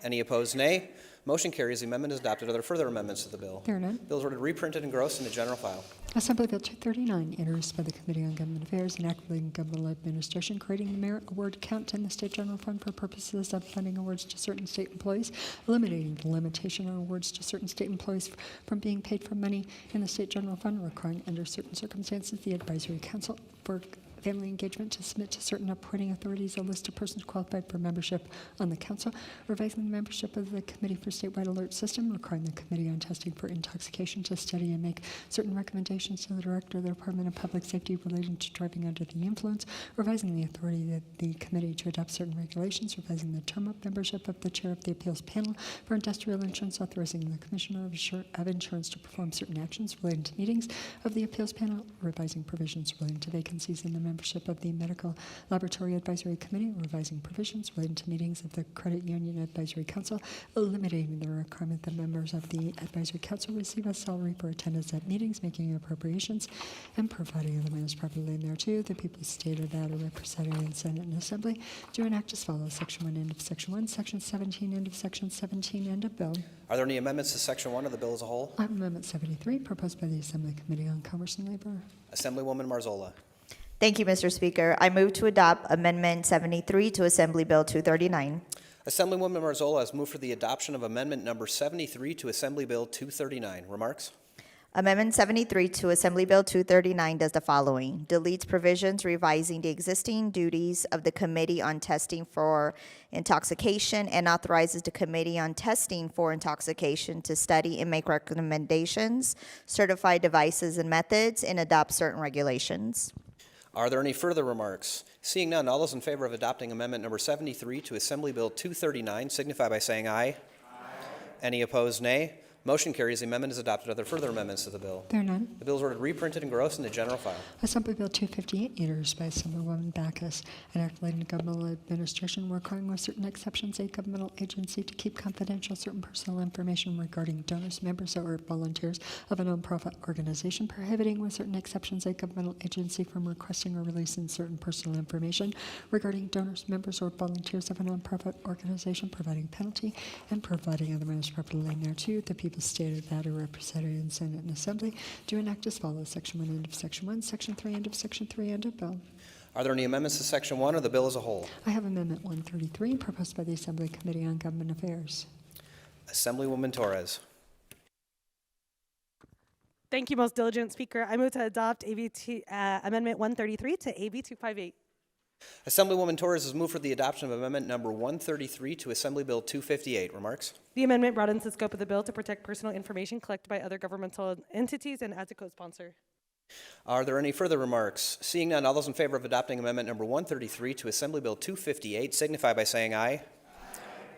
Any opposed, nay. Motion carries. The amendment is adopted. Are there further amendments to the bill? There are none. Bill is ordered reprinted and grossed in the general file. Assembly Bill 239, introduced by the Committee on Government Affairs, enacting governmental administration, creating the merit award account in the State General Fund for purposes of funding awards to certain state employees, eliminating the limitation on awards to certain state employees from being paid for money in the State General Fund, requiring under certain circumstances the Advisory Council for Family Engagement to submit to certain appointing authorities a list of persons qualified for membership on the council, revising the membership of the Committee for Statewide Alert System, requiring the Committee on Testing for Intoxication to study and make certain recommendations to the Director of the Department of Public Safety relating to driving under the influence, revising the authority of the Committee to adopt certain regulations, revising the term of membership of the Chair of the Appeals Panel for Industrial Insurance, authorizing the Commissioner of Insurance to perform certain actions relating to meetings of the Appeals Panel, revising provisions relating to vacancies in the membership of the Medical Laboratory Advisory Committee, revising provisions relating to meetings of the Credit Union Advisory Council, eliminating the requirement that members of the Advisory Council receive a salary for attendance at meetings, making appropriations, and providing other matters properly thereto. The people of the state of Nevada represented in Senate and Assembly do enact as follows: Section 1, end of Section 1, Section 17, end of Section 17, end of bill. Are there any amendments to Section 1 of the bill as a whole? I have Amendment 73, proposed by the Assembly Committee on Commerce and Labor. Assemblywoman Marzola. Thank you, Mr. Speaker. I move to adopt Amendment 73 to Assembly Bill 239. Assemblywoman Marzola has moved for the adoption of Amendment number 73 to Assembly Bill 239. Remarks? Amendment 73 to Assembly Bill 239 does the following: deletes provisions revising the existing duties of the Committee on Testing for Intoxication and authorizes the Committee on Testing for Intoxication to study and make recommendations, certify devices and methods, and adopt certain regulations. Are there any further remarks? Seeing none, all those in favor of adopting Amendment number 73 to Assembly Bill 239 signify by saying aye. Aye. Any opposed, nay. Motion carries. The amendment is adopted. Are there further amendments to the bill? There are none. The bill is ordered reprinted and grossed into general file. Assembly Bill 258, introduced by Assemblywoman Backus, an act relating to governmental administration requiring with certain exceptions a governmental agency to keep confidential certain personal information regarding donors, members, or volunteers of a nonprofit organization, prohibiting with certain exceptions a governmental agency from requesting or releasing certain personal information regarding donors, members, or volunteers of a nonprofit organization, providing penalty, and providing other matters properly thereto. The people stated that are represented in Senate and Assembly do enact as follows. Section 1, end of Section 1, Section 3, end of Section 3, end of bill. Are there any amendments to Section 1 or the bill as a whole? I have Amendment 133, proposed by the Assembly Committee on Government Affairs. Assemblywoman Torres. Thank you, most diligent speaker. I move to adopt Amendment 133 to AB 258. Assemblywoman Torres has moved for the adoption of amendment number 133 to Assembly Bill 258. Remarks? The amendment broadens the scope of the bill to protect personal information collected by other governmental entities and as a co-sponsor. Are there any further remarks? Seeing none, all those in favor of adopting amendment number 133 to Assembly Bill 258 signify by saying aye.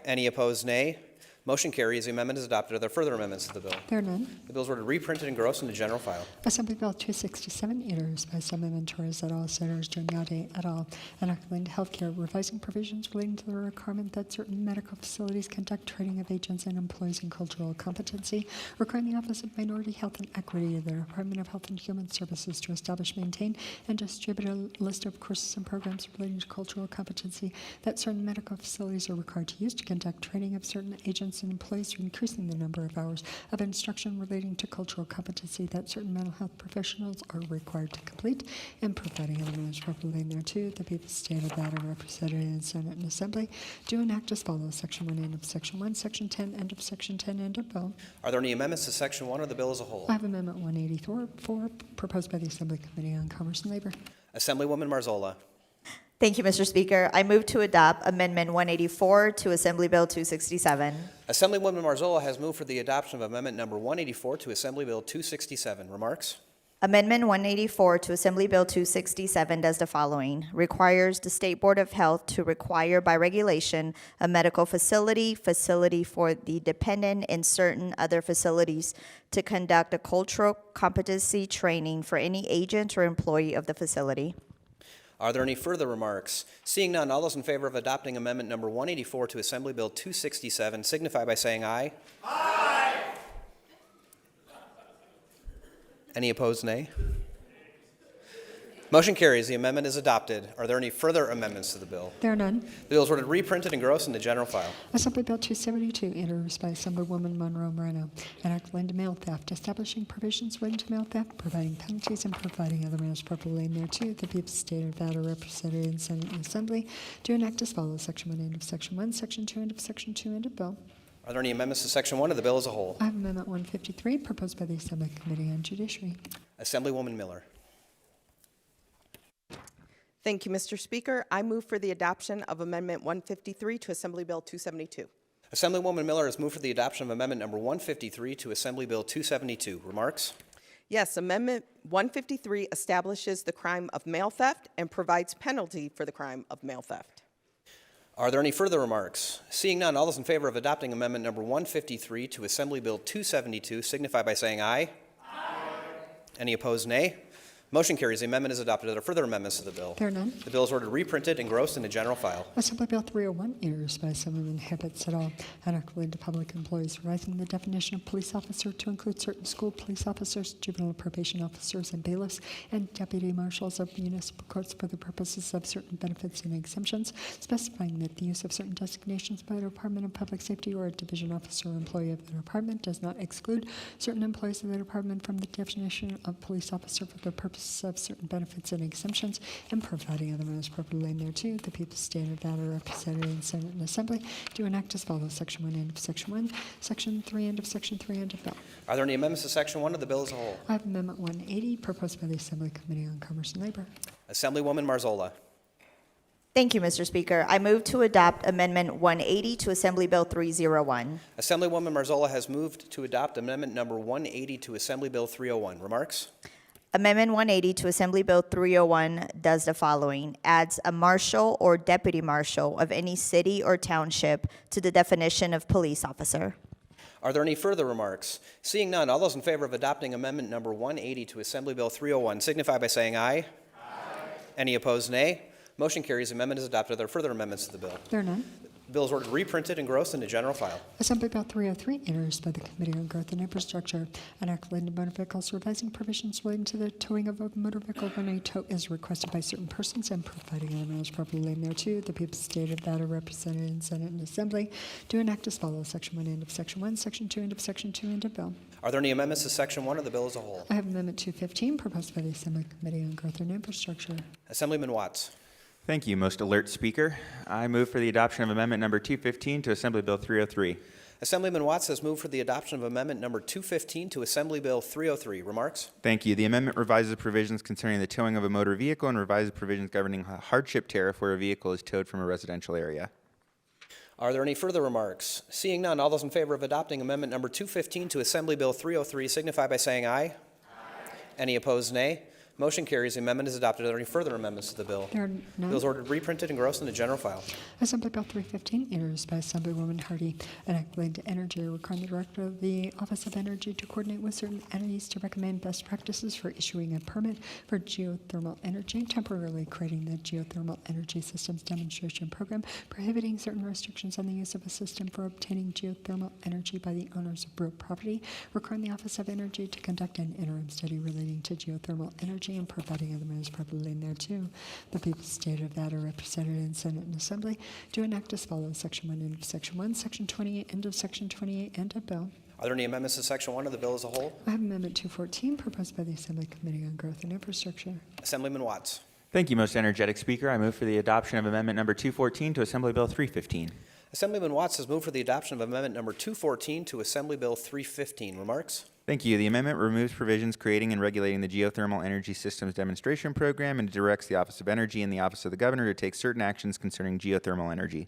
Any opposed, nay. Motion carries. The amendment is adopted. Are there further amendments to the bill? There are none. The bill is ordered reprinted and grossed into general file. Assembly Bill 267, introduced by Assemblyman Torres et al., Senators Juniati et al., and Acting Healthcare, revising provisions relating to the requirement that certain medical facilities conduct training of agents and employees in cultural competency, requiring the Office of Minority Health and Equity of the Department of Health and Human Services to establish, maintain, and distribute a list of courses and programs relating to cultural competency that certain medical facilities are required to use to conduct training of certain agents and employees, increasing the number of hours of instruction relating to cultural competency that certain mental health professionals are required to complete, and providing other matters properly thereto. The people stated that are represented in Senate and Assembly do enact as follows. Section 1, end of Section 1, Section 10, end of Section 10, end of bill. Are there any amendments to Section 1 or the bill as a whole? I have Amendment 184, proposed by the Assembly Committee on Commerce and Labor. Assemblywoman Marzola. Thank you, Mr. Speaker. I move to adopt Amendment 184 to Assembly Bill 267. Assemblywoman Marzola has moved for the adoption of amendment number 184 to Assembly Bill 267. Remarks? Amendment 184 to Assembly Bill 267 does the following. Requires the State Board of Health to require by regulation a medical facility for the dependent, and certain other facilities to conduct a cultural competency training for any agent or employee of the facility. Are there any further remarks? Seeing none, all those in favor of adopting amendment number 184 to Assembly Bill 267 signify by saying aye. Aye. Any opposed, nay? Motion carries. The amendment is adopted. Are there any further amendments to the bill? There are none. The bill is ordered reprinted and grossed into general file. Assembly Bill 272, introduced by Assemblywoman Monroe Moreno, an act relating to mail theft, establishing provisions relating to mail theft, providing penalties, and providing other matters properly thereto. The people stated that are represented in Senate and Assembly do enact as follows. Section 1, end of Section 1, Section 2, end of Section 2, end of bill. Are there any amendments to Section 1 of the bill as a whole? I have Amendment 153, proposed by the Assembly Committee on Judiciary. Assemblywoman Miller. Thank you, Mr. Speaker. I move for the adoption of Amendment 153 to Assembly Bill 272. Assemblywoman Miller has moved for the adoption of amendment number 153 to Assembly Bill 272. Remarks? Yes, Amendment 153 establishes the crime of mail theft and provides penalty for the crime of mail theft. Are there any further remarks? Seeing none, all those in favor of adopting amendment number 153 to Assembly Bill 272 signify by saying aye. Aye. Any opposed, nay? Motion carries. The amendment is adopted. Are there further amendments to the bill? There are none. The bill is ordered reprinted and grossed into general file. Assembly Bill 301, introduced by Assemblyman Hibbets et al., an act relating to public employees, revising the definition of police officer to include certain school police officers, juvenile probation officers, and bailiffs, and deputy marshals of municipal courts for the purposes of certain benefits and exemptions, specifying that the use of certain designations by the Department of Public Safety or a division officer or employee of the department does not exclude certain employees of the department from the definition of police officer for the purpose of certain benefits and exemptions, and providing other matters properly thereto. The people stated that are represented in Senate and Assembly do enact as follows. Section 1, end of Section 1, Section 3, end of Section 3, end of bill. Are there any amendments to Section 1 of the bill as a whole? I have Amendment 180, proposed by the Assembly Committee on Commerce and Labor. Assemblywoman Marzola. Thank you, Mr. Speaker. I move to adopt Amendment 180 to Assembly Bill 301. Assemblywoman Marzola has moved to adopt amendment number 180 to Assembly Bill 301. Remarks? Amendment 180 to Assembly Bill 301 does the following. Adds a marshal or deputy marshal of any city or township to the definition of police officer. Are there any further remarks? Seeing none, all those in favor of adopting amendment number 180 to Assembly Bill 301 signify by saying aye. Any opposed, nay. Motion carries. The amendment is adopted. Are there further amendments to the bill? There are none. The bill is ordered reprinted and engrossed into general file. Assembly Bill 303, introduced by the Committee on Growth and Infrastructure, an act relating to motor vehicles, revising provisions relating to the towing of a motor vehicle when a tow is requested by certain persons and providing an amount properly laid thereto. The people's state of Nevada represented in Senate and Assembly do enact as follows: Section 1, end of Section 1, Section 2, end of Section 2, end of bill. Are there any amendments to Section 1 of the bill as a whole? I have Amendment 215, proposed by the Assembly Committee on Growth and Infrastructure. Assemblyman Watts. Thank you, most alert speaker. I move for the adoption of amendment number 215 to Assembly Bill 303. Assemblyman Watts has moved for the adoption of amendment number 215 to Assembly Bill 303. Remarks? Thank you. The amendment revises provisions concerning the towing of a motor vehicle and revises provisions governing a hardship tariff where a vehicle is towed from a residential area. Are there any further remarks? Seeing none, all those in favor of adopting amendment number 215 to Assembly Bill 303 signify by saying aye. Any opposed, nay. Motion carries. The amendment is adopted. Are there any further amendments to the bill? There are none. The bill is ordered reprinted and engrossed into general file. Assembly Bill 315, introduced by Assemblywoman Hardy, an act relating to energy, requiring the Director of the Office of Energy to coordinate with certain entities to recommend best practices for issuing a permit for geothermal energy, temporarily creating the Geothermal Energy Systems Demonstration Program, prohibiting certain restrictions on the use of a system for obtaining geothermal energy by the owners of real property, requiring the Office of Energy to conduct an interim study relating to geothermal energy and providing other measures properly in thereto. The people's state of Nevada represented in Senate and Assembly do enact as follows: Section 1, end of Section 1, Section 28, end of Section 28, end of bill. Are there any amendments to Section 1 of the bill as a whole? I have Amendment 214, proposed by the Assembly Committee on Growth and Infrastructure. Assemblyman Watts. Thank you, most energetic speaker. I move for the adoption of amendment number 214 to Assembly Bill 315. Assemblyman Watts has moved for the adoption of amendment number 214 to Assembly Bill 315. Remarks? Thank you. The amendment removes provisions creating and regulating the Geothermal Energy Systems Demonstration Program and directs the Office of Energy and the Office of the Governor to take certain actions concerning geothermal energy.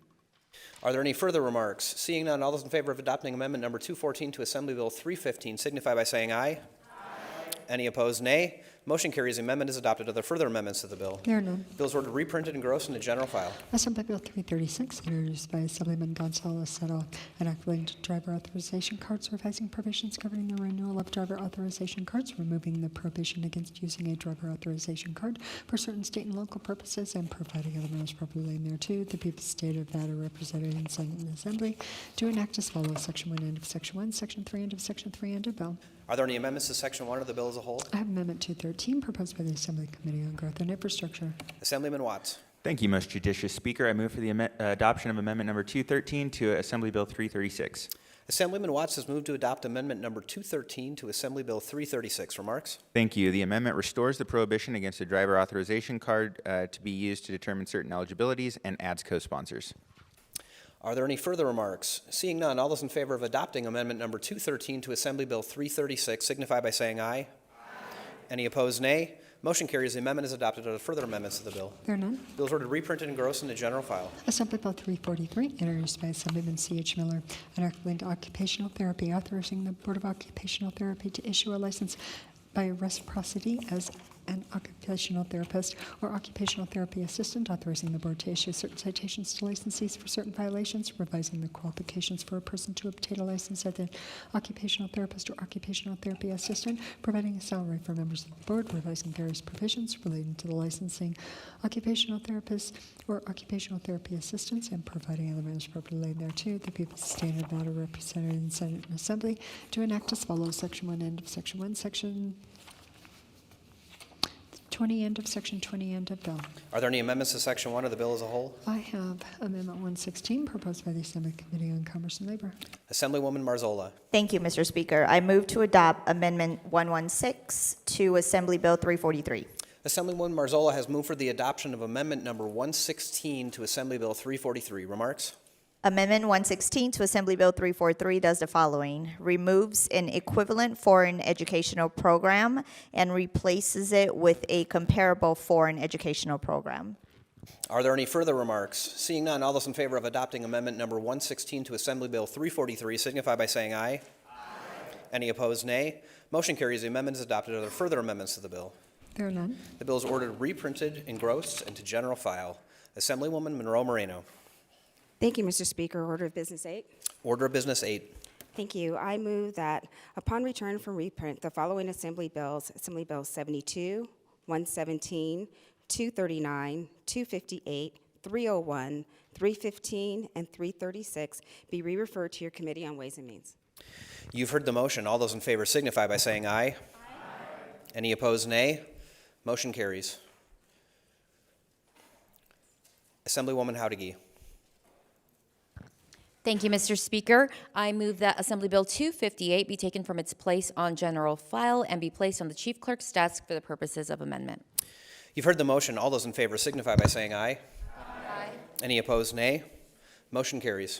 Are there any further remarks? Seeing none, all those in favor of adopting amendment number 214 to Assembly Bill 315 signify by saying aye. Any opposed, nay. Motion carries. The amendment is adopted. Are there further amendments to the bill? There are none. Bill is ordered reprinted and engrossed into general file. Assembly Bill 336, introduced by Assemblyman Gonzalez Settle, an act relating to driver authorization cards, revising provisions governing the renewal of driver authorization cards, removing the prohibition against using a driver authorization card for certain state and local purposes, and providing other measures properly laid thereto. The people's state of Nevada represented in Senate and Assembly do enact as follows: Section 1, end of Section 1, Section 3, end of Section 3, end of bill. Are there any amendments to Section 1 of the bill as a whole? I have Amendment 213, proposed by the Assembly Committee on Growth and Infrastructure. Assemblyman Watts. Thank you, most judicious speaker. I move for the adoption of amendment number 213 to Assembly Bill 336. Assemblyman Watts has moved to adopt amendment number 213 to Assembly Bill 336. Remarks? Thank you. The amendment restores the prohibition against a driver authorization card to be used to determine certain eligibilities and adds co-sponsors. Are there any further remarks? Seeing none, all those in favor of adopting amendment number 213 to Assembly Bill 336 signify by saying aye. Any opposed, nay. Motion carries. The amendment is adopted. Are there further amendments to the bill? There are none. Bill is ordered reprinted and engrossed into general file. Assembly Bill 343, introduced by Assemblyman C.H. Miller, an act relating to occupational therapy, authorizing the Board of Occupational Therapy to issue a license by reciprocity as an occupational therapist or occupational therapy assistant, authorizing the board to issue certain citations to licensees for certain violations, revising the qualifications for a person to obtain a license as an occupational therapist or occupational therapy assistant, providing a salary for members of the board, revising various provisions relating to the licensing occupational therapists or occupational therapy assistants, and providing other matters properly laid thereto. The people's state of Nevada represented in Senate and Assembly do enact as follows: Section 1, end of Section 1, Section 20, end of Section 20, end of bill. Are there any amendments to Section 1 of the bill as a whole? I have Amendment 116, proposed by the Assembly Committee on Commerce and Labor. Assemblywoman Marzola. Thank you, Mr. Speaker. I move to adopt Amendment 116 to Assembly Bill 343. Assemblywoman Marzola has moved for the adoption of amendment number 116 to Assembly Bill 343. Remarks? Amendment 116 to Assembly Bill 343 does the following: removes an equivalent foreign educational program and replaces it with a comparable foreign educational program. Are there any further remarks? Seeing none, all those in favor of adopting amendment number 116 to Assembly Bill 343 signify by saying aye. Any opposed, nay. Motion carries. The amendment is adopted. Are there further amendments to the bill? There are none. The bill is ordered reprinted, engrossed, into general file. Assemblywoman Monroe Moreno. Thank you, Mr. Speaker. Order of Business 8. Order of Business 8. Thank you. I move that upon return from reprint, the following Assembly Bills, Assembly Bill 72, 117, 239, 258, 301, 315, and 336 be re-referred to your Committee on Ways and Means. You've heard the motion. All those in favor signify by saying aye. Aye. Any opposed, nay. Motion carries. Assemblywoman Howdigi. Thank you, Mr. Speaker. I move that Assembly Bill 258 be taken from its place on general file and be placed on the Chief Clerk's desk for the purposes of amendment. You've heard the motion. All those in favor signify by saying aye. Aye. Any opposed, nay. Motion carries.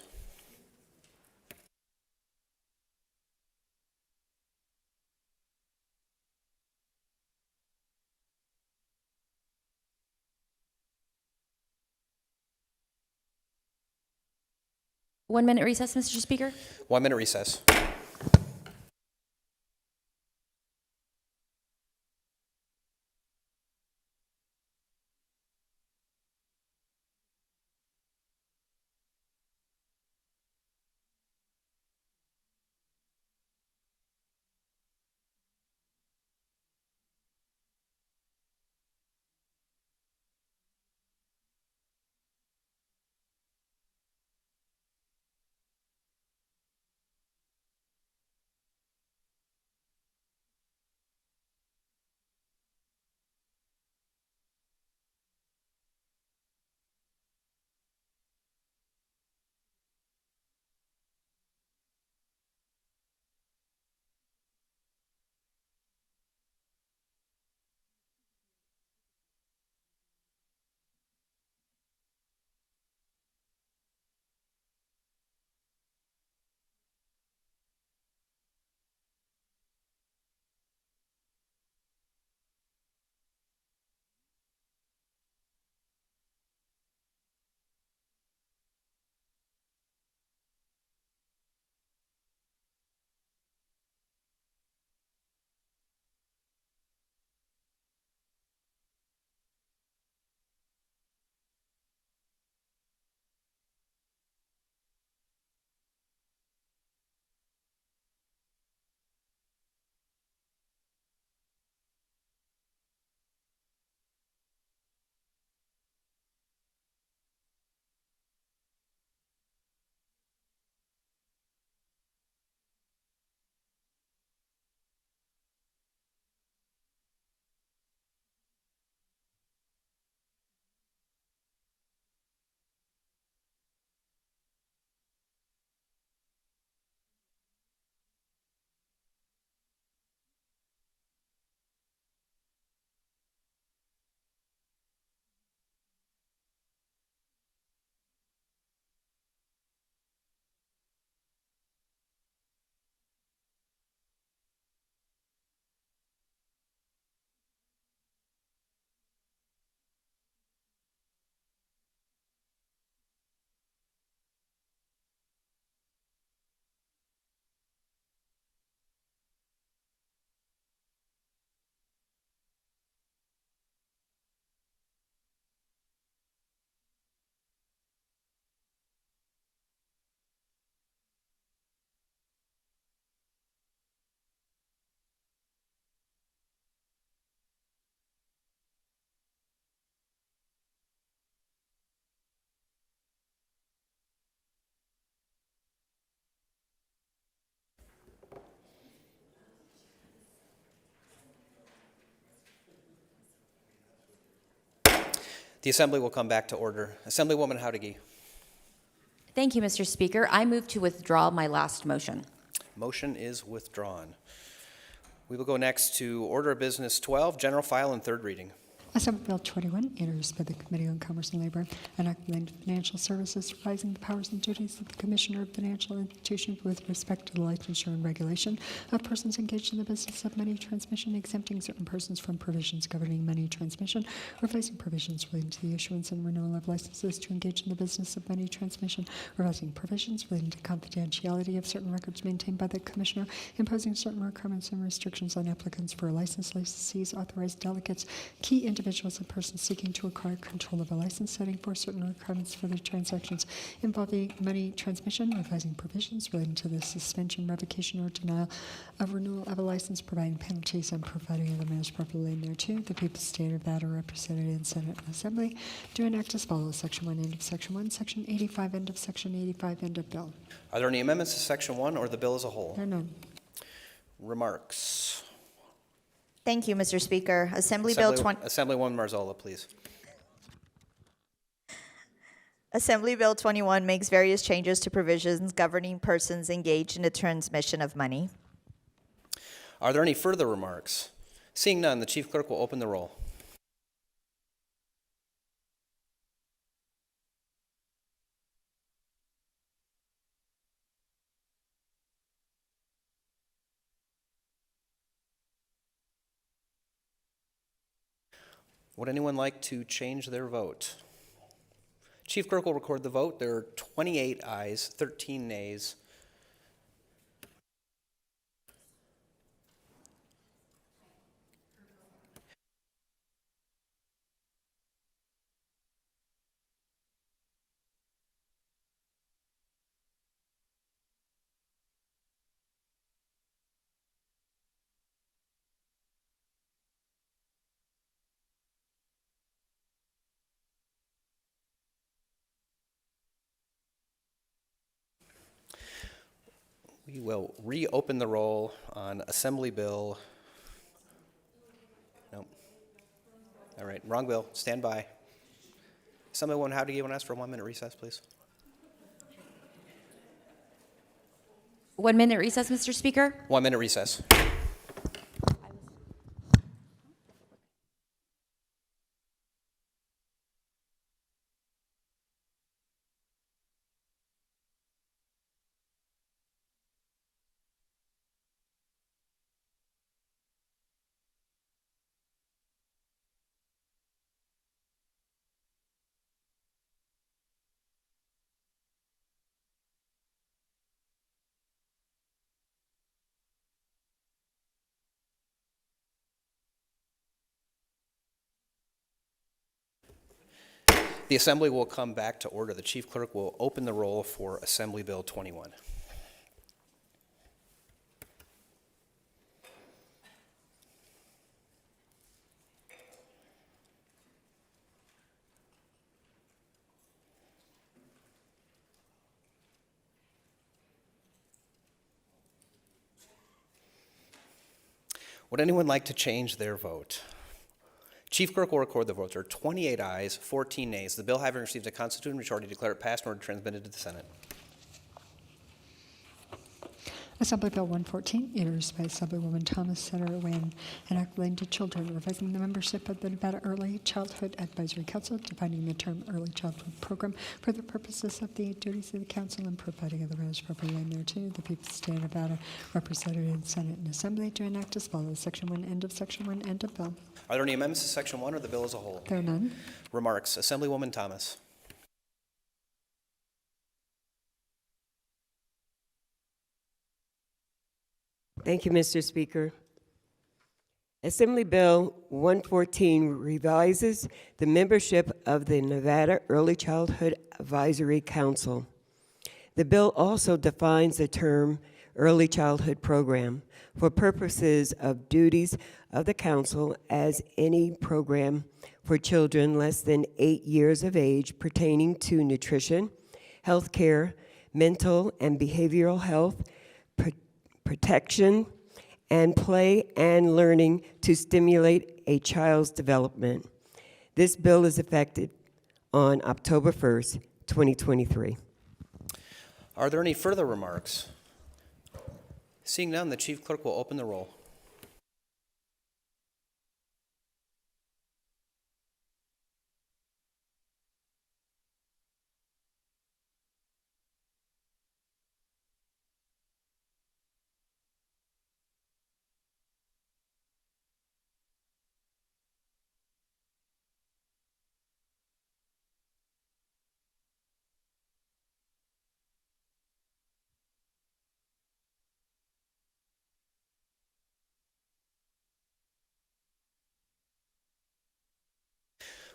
One minute recess, Mr. Speaker. 1 minute recess. The Assembly will come back to order. Assemblywoman Howdigi. Thank you, Mr. Speaker. I move to withdraw my last motion. Motion is withdrawn. We will go next to Order of Business 12, General File and Third Reading. Assembly Bill 21, introduced by the Committee on Commerce and Labor, enacting financial services, revising the powers and duties of the Commissioner of Financial Institutions with respect to the licensure and regulation of persons engaged in the business of money transmission, exempting certain persons from provisions governing money transmission, revising provisions relating to the issuance and renewal of licenses to engage in the business of money transmission, revising provisions relating to confidentiality of certain records maintained by the Commissioner, imposing certain requirements and restrictions on applicants for license, licensees, authorized delegates, key independent individuals and persons seeking to acquire control of a license, setting forth certain requirements for the transactions involving money transmission, revising provisions relating to the suspension, revocation, or denial of renewal of a license, providing penalties, and providing other matters properly thereto. The people's state of Nevada represented in Senate and Assembly do enact as follows. Section 1, end of Section 1. Section 85, end of Section 85, end of bill. Are there any amendments to Section 1 or the bill as a whole? There are none. Remarks? Thank you, Mr. Speaker. Assemblywoman Marzola, please. Assembly Bill 21 makes various changes to provisions governing persons engaged in the transmission of money. Are there any further remarks? Seeing none, the chief clerk will open the roll. Would anyone like to change their vote? Chief clerk will record the vote. There are 28 ayes, 13 nays. We will reopen the roll on Assembly Bill. Nope. All right, wrong bill. Stand by. Assemblywoman Howdy, you want to ask for a 1-minute recess, please? 1 minute recess, Mr. Speaker. 1-minute recess. The Assembly will come back to order. The Chief Clerk will open the roll for Assembly Bill 21. Would anyone like to change their vote? Chief Clerk will record the votes. There are 28 ayes, 14 nays. The bill having received a constituted majority, declare it passed and order transmitted to the Senate. Assembly Bill 114, introduced by Assemblywoman Thomas, Senator Wynn, and Act relating to children, revising the membership of the Nevada Early Childhood Advisory Council, defining the term Early Childhood Program for the purposes of the duties of the council, and providing other matters properly in thereto. The people's state of Nevada, represented in Senate and Assembly, to enact as follows. Section 1, end of Section 1, end of bill. Are there any amendments to Section 1 or the bill as a whole? There are none. Remarks. Assemblywoman Thomas. Thank you, Mr. Speaker. Assembly Bill 114 revises the membership of the Nevada Early Childhood Advisory Council. The bill also defines the term Early Childhood Program for purposes of duties of the council as any program for children less than 8 years of age pertaining to nutrition, health care, mental and behavioral health, protection, and play and learning to stimulate a child's development. This bill is effective on October 1st, 2023. Are there any further remarks? Seeing none, the Chief Clerk will open the roll.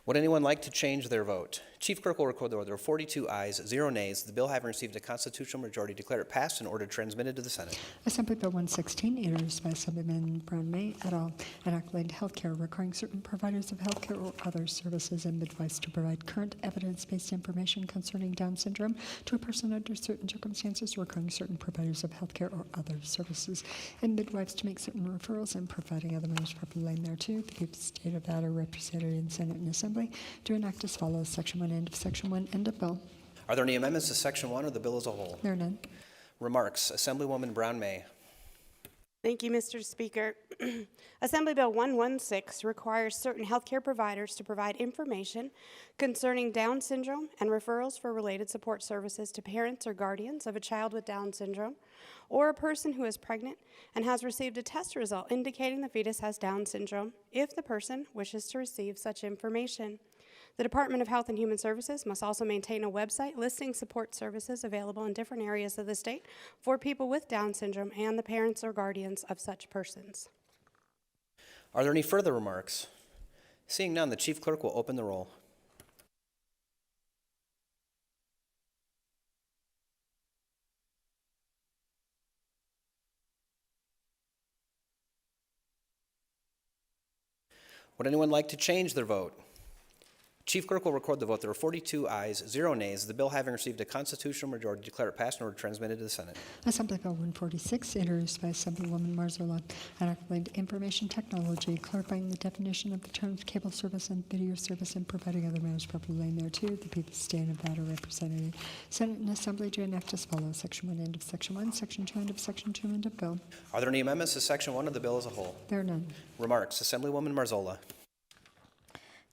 Would anyone like to change their vote? Chief Clerk will record the vote. There are 42 ayes, 0 nays. The bill having received a constitutional majority, declare it passed and ordered transmitted to the Senate. Assembly Bill 116, introduced by Assemblyman Brown May et al., an act relating to healthcare, requiring certain providers of healthcare or other services and midwives to provide current evidence-based information concerning Down syndrome to a person under certain circumstances, requiring certain providers of healthcare or other services and midwives to make certain referrals and providing other matters properly laying thereto. The people of the state of Nevada represented in Senate and Assembly to enact as follows. Section 1, end of Section 1, end of bill. Are there any amendments to Section 1 of the bill as a whole? There are none. Remarks. Assemblywoman Brown May. Thank you, Mr. Speaker. Assembly Bill 116 requires certain healthcare providers to provide information concerning Down syndrome and referrals for related support services to parents or guardians of a child with Down syndrome or a person who is pregnant and has received a test result indicating the fetus has Down syndrome if the person wishes to receive such information. The Department of Health and Human Services must also maintain a website listing support services available in different areas of the state for people with Down syndrome and the parents or guardians of such persons. Are there any further remarks? Seeing none, the Chief Clerk will open the roll. Would anyone like to change their vote? Chief Clerk will record the vote. There are 42 ayes, 0 nays. The bill having received a constitutional majority, declare it passed and order transmitted to the Senate. Assembly Bill 146, introduced by Assemblywoman Marzola, an act relating to information technology, clarifying the definition of the terms cable service and video service and providing other matters properly laying thereto. The people of the state of Nevada represented Senate and Assembly to enact as follows. Section 1, end of Section 1, Section 2, end of Section 2, end of bill. Are there any amendments to Section 1 of the bill as a whole? There are none. Remarks. Assemblywoman Marzola.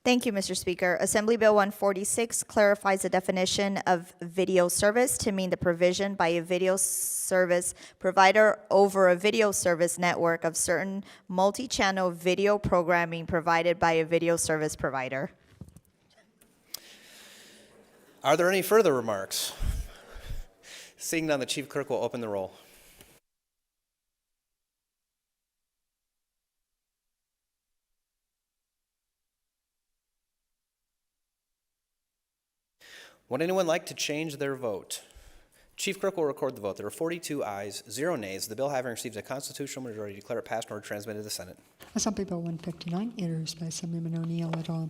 Thank you, Mr. Speaker. Assembly Bill 146 clarifies the definition of video service to mean the provision by a video service provider over a video service network of certain multi-channel video programming provided by a video service provider. Are there any further remarks? Seeing none, the Chief Clerk will open the roll. Would anyone like to change their vote? Chief Clerk will record the vote. There are 42 ayes, 0 nays. The bill having received a constitutional majority, declare it passed and order transmitted to the Senate. Assembly Bill 159, introduced by Assemblyman O'Neill et al.,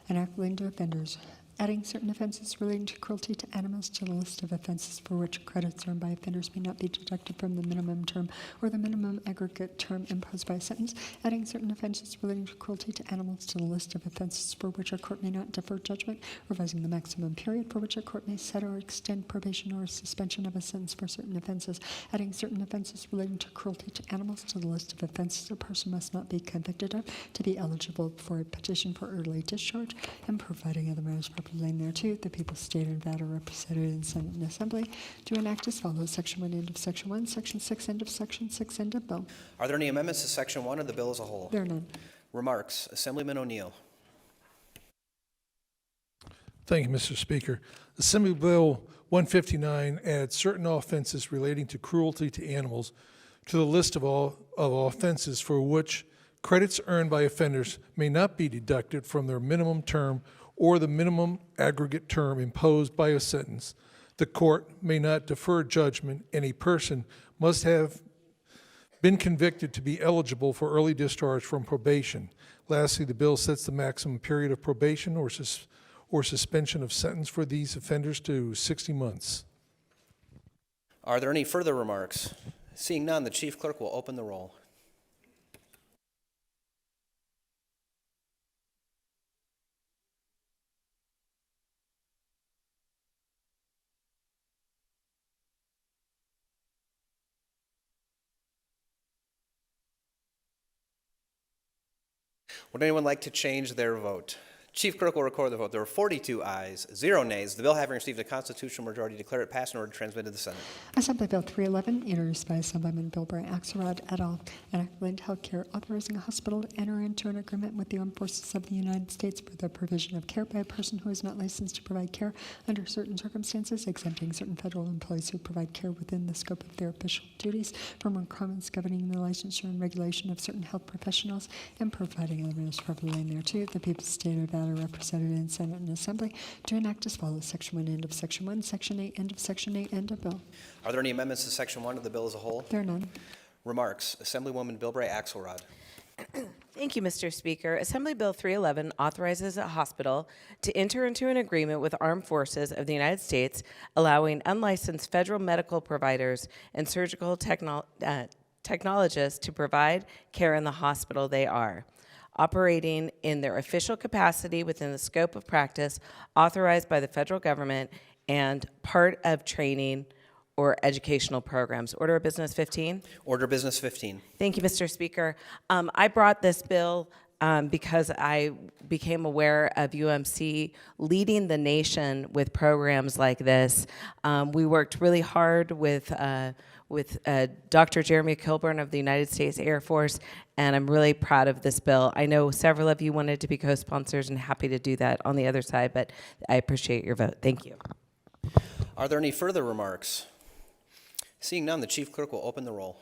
an act relating to offenders, adding certain offenses relating to cruelty to animals to the list of offenses for which credits earned by offenders may not be deducted from the minimum term or the minimum aggregate term imposed by a sentence, adding certain offenses relating to cruelty to animals to the list of offenses for which a court may not defer judgment, revising the maximum period for which a court may set or extend probation or suspension of a sentence for certain offenses, adding certain offenses relating to cruelty to animals to the list of offenses a person must not be convicted of to be eligible for a petition for early discharge, and providing other matters properly laying thereto. The people of the state of Nevada represented in Senate and Assembly to enact as follows. Section 1, end of Section 1, Section 6, end of Section 6, end of bill. Are there any amendments to Section 1 of the bill as a whole? There are none. Remarks. Assemblyman O'Neill. Thank you, Mr. Speaker. Assembly Bill 159 adds certain offenses relating to cruelty to animals to the list of offenses for which credits earned by offenders may not be deducted from their minimum term or the minimum aggregate term imposed by a sentence. The court may not defer judgment, and a person must have been convicted to be eligible for early discharge from probation. Lastly, the bill sets the maximum period of probation or suspension of sentence for these offenders to 60 months. Are there any further remarks? Seeing none, the Chief Clerk will open the roll. Would anyone like to change their vote? Chief Clerk will record the vote. There were 42 ayes, 0 nays. The bill having received a constitutional majority, declare it passed and ordered transmitted to the Senate. Assembly Bill 311, introduced by Assemblyman Bilbray Axelrod et al., enacting healthcare, authorizing a hospital to enter into an agreement with the Armed Forces of the United States for the provision of care by a person who is not licensed to provide care under certain circumstances, exempting certain federal employees who provide care within the scope of their official duties from requirements governing the licensure and regulation of certain health professionals, and providing elements properly thereto. The people's state of Nevada, represented in Senate and Assembly, to enact as follows: Section 1, end of Section 1, Section 8, end of Section 8, end of bill. Are there any amendments to Section 1 of the bill as a whole? There are none. Remarks. Assemblywoman Bilbray Axelrod. Thank you, Mr. Speaker. Assembly Bill 311 authorizes a hospital to enter into an agreement with Armed Forces of the United States, allowing unlicensed federal medical providers and surgical technologists to provide care in the hospital they are, operating in their official capacity within the scope of practice authorized by the federal government and part of training or educational programs. Order of Business 15. Order of Business 15. Thank you, Mr. Speaker. I brought this bill because I became aware of UMC leading the nation with programs like this. We worked really hard with Dr. Jeremy Kilburn of the United States Air Force, and I'm really proud of this bill. I know several of you wanted to be co-sponsors, and happy to do that on the other side, but I appreciate your vote. Thank you. Are there any further remarks? Seeing none, the Chief Clerk will open the roll.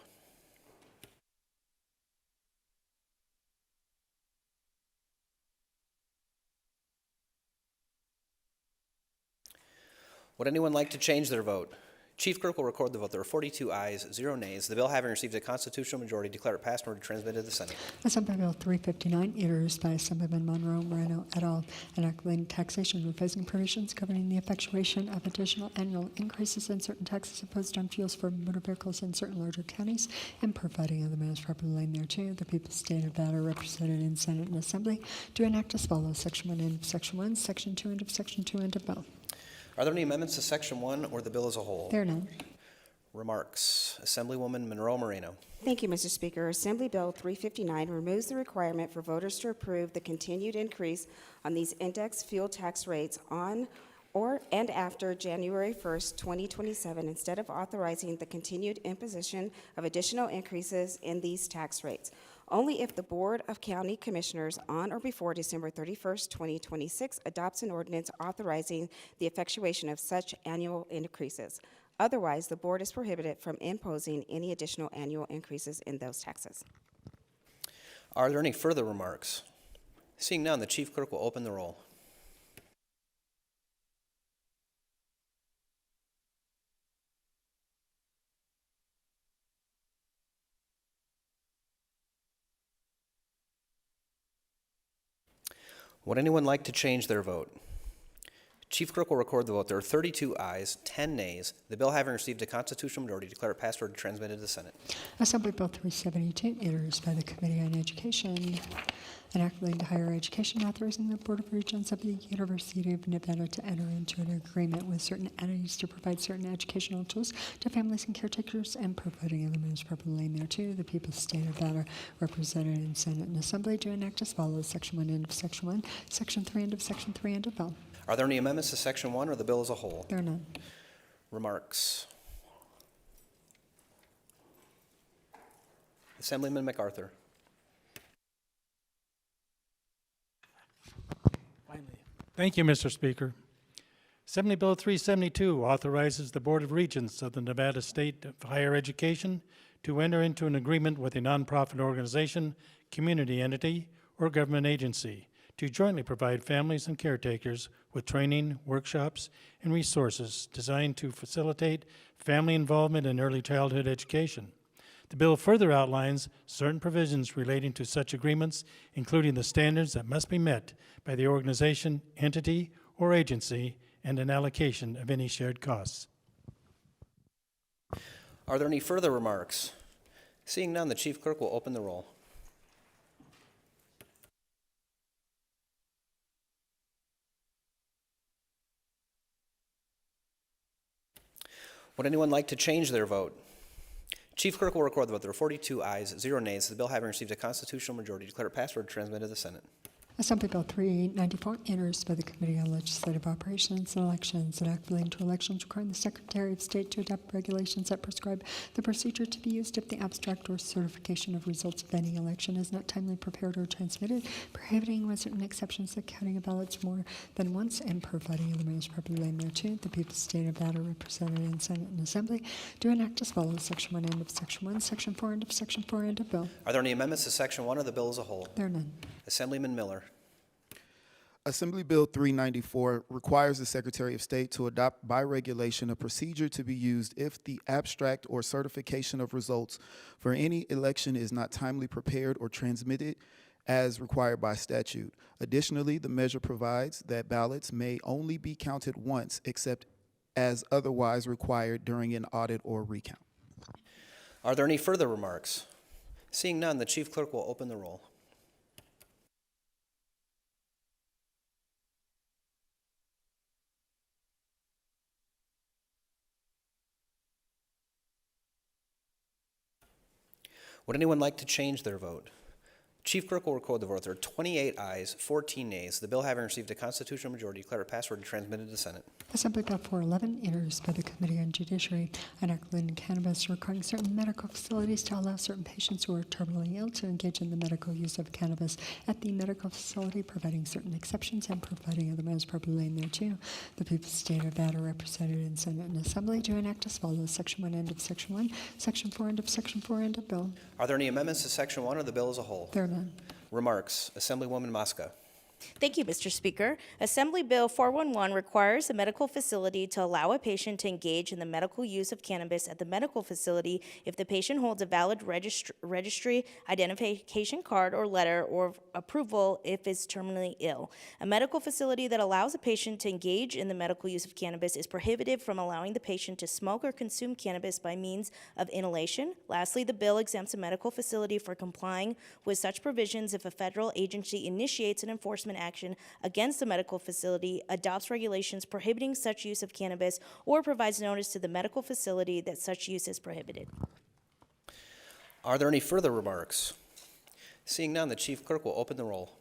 Would anyone like to change their vote? Chief Clerk will record the vote. There are 42 ayes, 0 nays. The bill having received a constitutional majority, declare it passed and ordered transmitted to the Senate. Assembly Bill 359, introduced by Assemblyman Monroe Moreno et al., enacting taxation revising provisions governing the effectuation of additional annual increases in certain taxes imposed on fuels for motor vehicles in certain larger counties, and providing other matters properly laid thereto. The people's state of Nevada, represented in Senate and Assembly, to enact as follows: Section 1, end of Section 1, Section 2, end of Section 2, end of bill. Are there any amendments to Section 1 or the bill as a whole? There are none. Remarks. Assemblywoman Monroe Moreno. Thank you, Mr. Speaker. Assembly Bill 359 removes the requirement for voters to approve the continued increase on these index fuel tax rates on or and after January 1st, 2027, instead of authorizing the continued imposition of additional increases in these tax rates. Only if the Board of County Commissioners on or before December 31st, 2026 adopts an ordinance authorizing the effectuation of such annual increases. Otherwise, the board is prohibited from imposing any additional annual increases in those taxes. Are there any further remarks? Seeing none, the Chief Clerk will open the roll. Would anyone like to change their vote? Chief Clerk will record the vote. There are 32 ayes, 10 nays. The bill having received a constitutional majority, declare it passed or transmitted to the Senate. Assembly Bill 372, introduced by the Committee on Education, enacting to higher education, authorizing the Board of Regents of the University of Nevada to enter into an agreement with certain entities to provide certain educational tools to families and caretakers, and providing other means properly laid thereto. The people's state of Nevada, represented in Senate and Assembly, to enact as follows: Section 1, end of Section 1, Section 3, end of Section 3, end of bill. Are there any amendments to Section 1 or the bill as a whole? There are none. Remarks. Assemblyman MacArthur. Thank you, Mr. Speaker. Assembly Bill 372 authorizes the Board of Regents of the Nevada State of Higher Education to enter into an agreement with a nonprofit organization, community entity, or government agency to jointly provide families and caretakers with training, workshops, and resources designed to facilitate family involvement in early childhood education. The bill further outlines certain provisions relating to such agreements, including the standards that must be met by the organization, entity, or agency, and an allocation of any shared costs. Are there any further remarks? Seeing none, the Chief Clerk will open the roll. Would anyone like to change their vote? Chief Clerk will record the vote. There are 42 ayes, 0 nays. The bill having received a constitutional majority, declare it passed or transmitted to the Senate. Assembly Bill 394, introduced by the Committee on Legislative Operations and Elections, an act relating to elections requiring the Secretary of State to adopt regulations that prescribe the procedure to be used if the abstract or certification of results of any election is not timely prepared or transmitted, prohibiting with certain exceptions the counting of ballots more than once, and providing other measures properly laid thereto. The people's state of Nevada, represented in Senate and Assembly, do enact as follows: Section 1, end of Section 1, Section 4, end of Section 4, end of bill. Are there any amendments to Section 1 of the bill as a whole? There are none. Assemblyman Miller. Assembly Bill 394 requires the Secretary of State to adopt by regulation a procedure to be used if the abstract or certification of results for any election is not timely prepared or transmitted as required by statute. Additionally, the measure provides that ballots may only be counted once except as otherwise required during an audit or recount. Are there any further remarks? Seeing none, the Chief Clerk will open the roll. Would anyone like to change their vote? Chief Clerk will record the vote. There are 28 ayes, 14 nays. The bill having received a constitutional majority, declare it passed or transmitted to the Senate. Assembly Bill 411, introduced by the Committee on Judiciary, an act relating to cannabis requiring certain medical facilities to allow certain patients who are terminally ill to engage in the medical use of cannabis at the medical facility, providing certain exceptions and providing other measures properly laid thereto. The people's state of Nevada, represented in Senate and Assembly, do enact as follows: Section 1, end of Section 1, Section 4, end of Section 4, end of bill. Are there any amendments to Section 1 of the bill as a whole? There are none. Remarks. Assemblywoman Mosca. Thank you, Mr. Speaker. Assembly Bill 411 requires a medical facility to allow a patient to engage in the medical use of cannabis at the medical facility if the patient holds a valid registry identification card or letter or approval if is terminally ill. A medical facility that allows a patient to engage in the medical use of cannabis is prohibited from allowing the patient to smoke or consume cannabis by means of inhalation. Lastly, the bill exempts a medical facility for complying with such provisions if a federal agency initiates an enforcement action against the medical facility, adopts regulations prohibiting such use of cannabis, or provides notice to the medical facility that such use is prohibited. Are there any further remarks? Seeing none, the Chief Clerk will open the roll.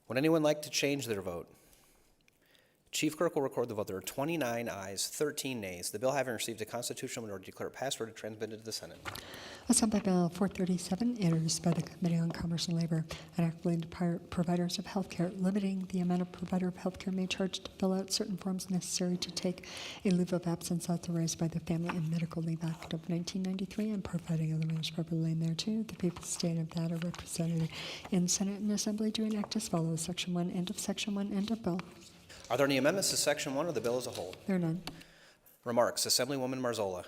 Would anyone like to change their vote? Chief Clerk will record the vote. There are 29 ayes, 13 nays. The bill having received a constitutional majority, declare it passed or transmitted to the Senate. Assembly Bill 437, introduced by the Committee on Commerce and Labor, an act relating to providers of health care, limiting the amount a provider of health care may charge to fill out certain forms necessary to take a leave of absence authorized by the Family and Medical Leave Act of 1993, and providing other measures properly laid thereto. The people's state of Nevada, represented in Senate and Assembly, do enact as follows: Section 1, end of Section 1, end of bill. Are there any amendments to Section 1 of the bill as a whole? There are none. Remarks. Assemblywoman Marzola.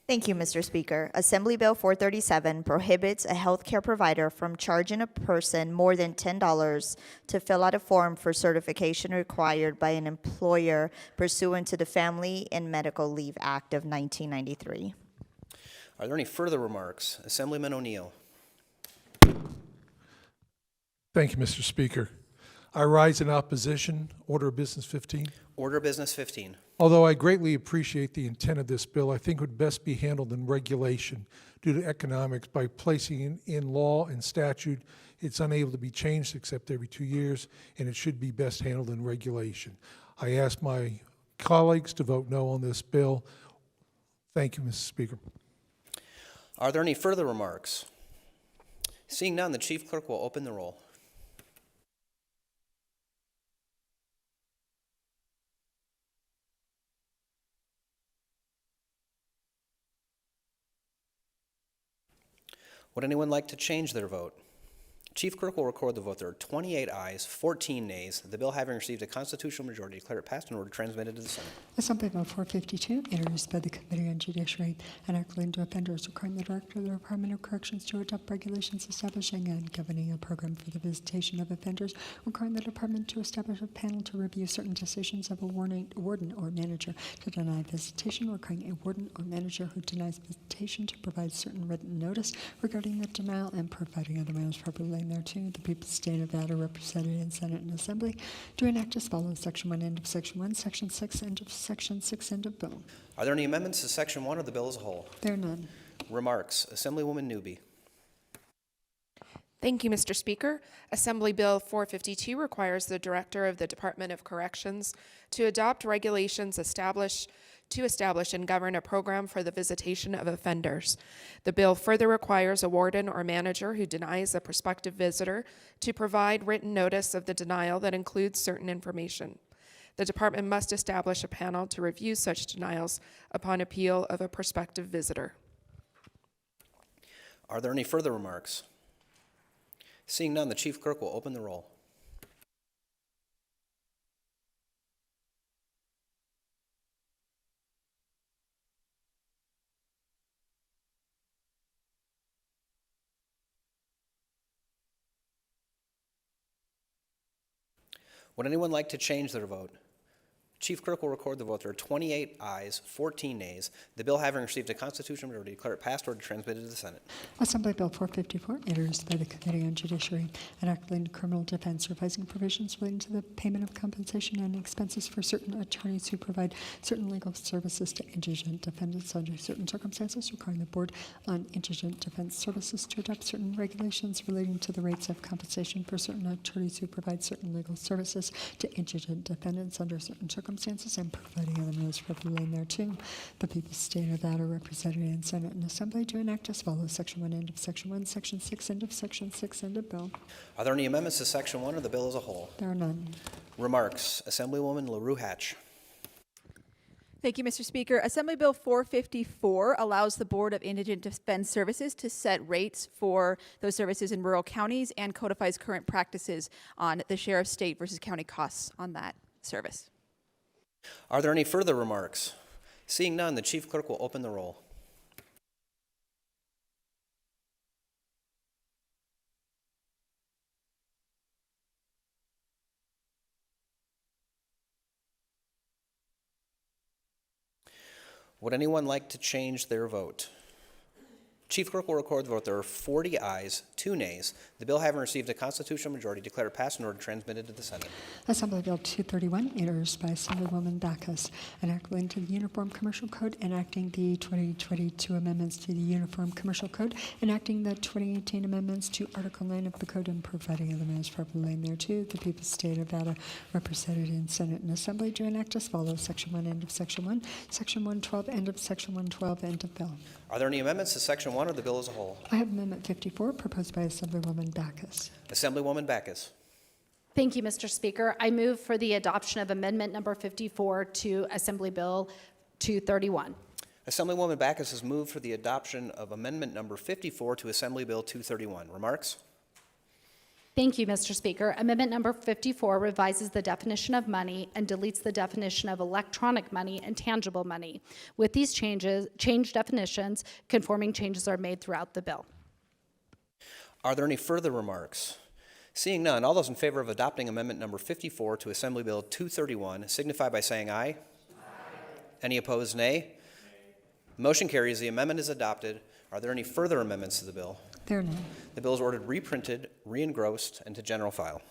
Thank you, Mr. Speaker. Assembly Bill 437 prohibits a healthcare provider from charging a person more than $10 to fill out a form for certification required by an employer pursuant to the Family and Medical Leave Act of 1993. Are there any further remarks? Assemblyman O'Neill. Thank you, Mr. Speaker. I rise in opposition. Order of Business 15. Order of Business 15. Although I greatly appreciate the intent of this bill, I think it would best be handled in regulation due to economics. By placing in law and statute, it's unable to be changed except every 2 years, and it should be best handled in regulation. I ask my colleagues to vote no on this bill. Thank you, Mr. Speaker. Are there any further remarks? Seeing none, the Chief Clerk will open the roll. Would anyone like to change their vote? Chief Clerk will record the vote. There are 28 ayes, 14 nays. The bill having received a constitutional majority, declare it passed and order transmitted to the Senate. Assembly Bill 452, introduced by the Committee on Judiciary, an act relating to offenders requiring the Director of the Department of Corrections to adopt regulations establishing and governing a program for the visitation of offenders, requiring the Department to establish a panel to review certain decisions of a warden or manager to deny visitation, requiring a warden or manager who denies visitation to provide certain written notice regarding the denial, and providing other matters properly Lane thereto, the people of the state of Nevada represented in Senate and Assembly, to enact as follows. Section 1, end of Section 1, Section 6, end of Section 6, end of bill. Are there any amendments to Section 1 of the bill as a whole? There are none. Remarks. Assemblywoman Newby. Thank you, Mr. Speaker. Assembly Bill 452 requires the Director of the Department of Corrections to adopt regulations to establish and govern a program for the visitation of offenders. The bill further requires a warden or manager who denies a prospective visitor to provide written notice of the denial that includes certain information. The department must establish a panel to review such denials upon appeal of a prospective visitor. Are there any further remarks? Seeing none, the chief clerk will open the roll. Would anyone like to change their vote? Chief clerk will record the vote. There are 28 ayes, 14 nays. The bill having received a constitutional majority, declare it passed or transmitted to the Senate. Assembly Bill 454, introduced by the Committee on Judiciary, enacting criminal defense, revising provisions relating to the payment of compensation and expenses for certain attorneys who provide certain legal services to indigent defendants under certain circumstances, requiring the Board on Indigent Defense Services to adopt certain regulations relating to the rates of compensation for certain attorneys who provide certain legal services to indigent defendants under certain circumstances, and providing other measures for the lane thereto. The people of the state of Nevada represented in Senate and Assembly to enact as follows. Section 1, end of Section 1, Section 6, end of Section 6, end of bill. Are there any amendments to Section 1 of the bill as a whole? There are none. Remarks. Assemblywoman LaRue Hatch. Thank you, Mr. Speaker. Assembly Bill 454 allows the Board of Indigent Defense Services to set rates for those services in rural counties and codifies current practices on the share of state versus county costs on that service. Are there any further remarks? Seeing none, the chief clerk will open the roll. Would anyone like to change their vote? Chief clerk will record the vote. There are 40 ayes, 2 nays. The bill having received a constitutional majority, declare it passed and order transmitted to the Senate. Assembly Bill 231, introduced by Assemblywoman Backus, enacting to the Uniform Commercial Code, enacting the 2022 amendments to the Uniform Commercial Code, enacting the 2018 amendments to Article 9 of the Code, and providing other measures for the lane thereto. The people of the state of Nevada represented in Senate and Assembly to enact as follows. Section 1, end of Section 1, Section 112, end of Section 112, end of bill. Are there any amendments to Section 1 of the bill as a whole? I have Amendment 54, proposed by Assemblywoman Backus. Assemblywoman Backus. Thank you, Mr. Speaker. I move for the adoption of Amendment Number 54 to Assembly Bill 231. Assemblywoman Backus has moved for the adoption of Amendment Number 54 to Assembly Bill 231. Remarks? Thank you, Mr. Speaker. Amendment Number 54 revises the definition of money and deletes the definition of electronic money and tangible money. With these changed definitions, conforming changes are made throughout the bill. Are there any further remarks? Seeing none, all those in favor of adopting Amendment Number 54 to Assembly Bill 231 signify by saying aye. Aye. Any opposed, nay? Motion carries. The amendment is adopted. Are there any further amendments to the bill? There are none. The bill is ordered reprinted, re-engrossed, and to general file.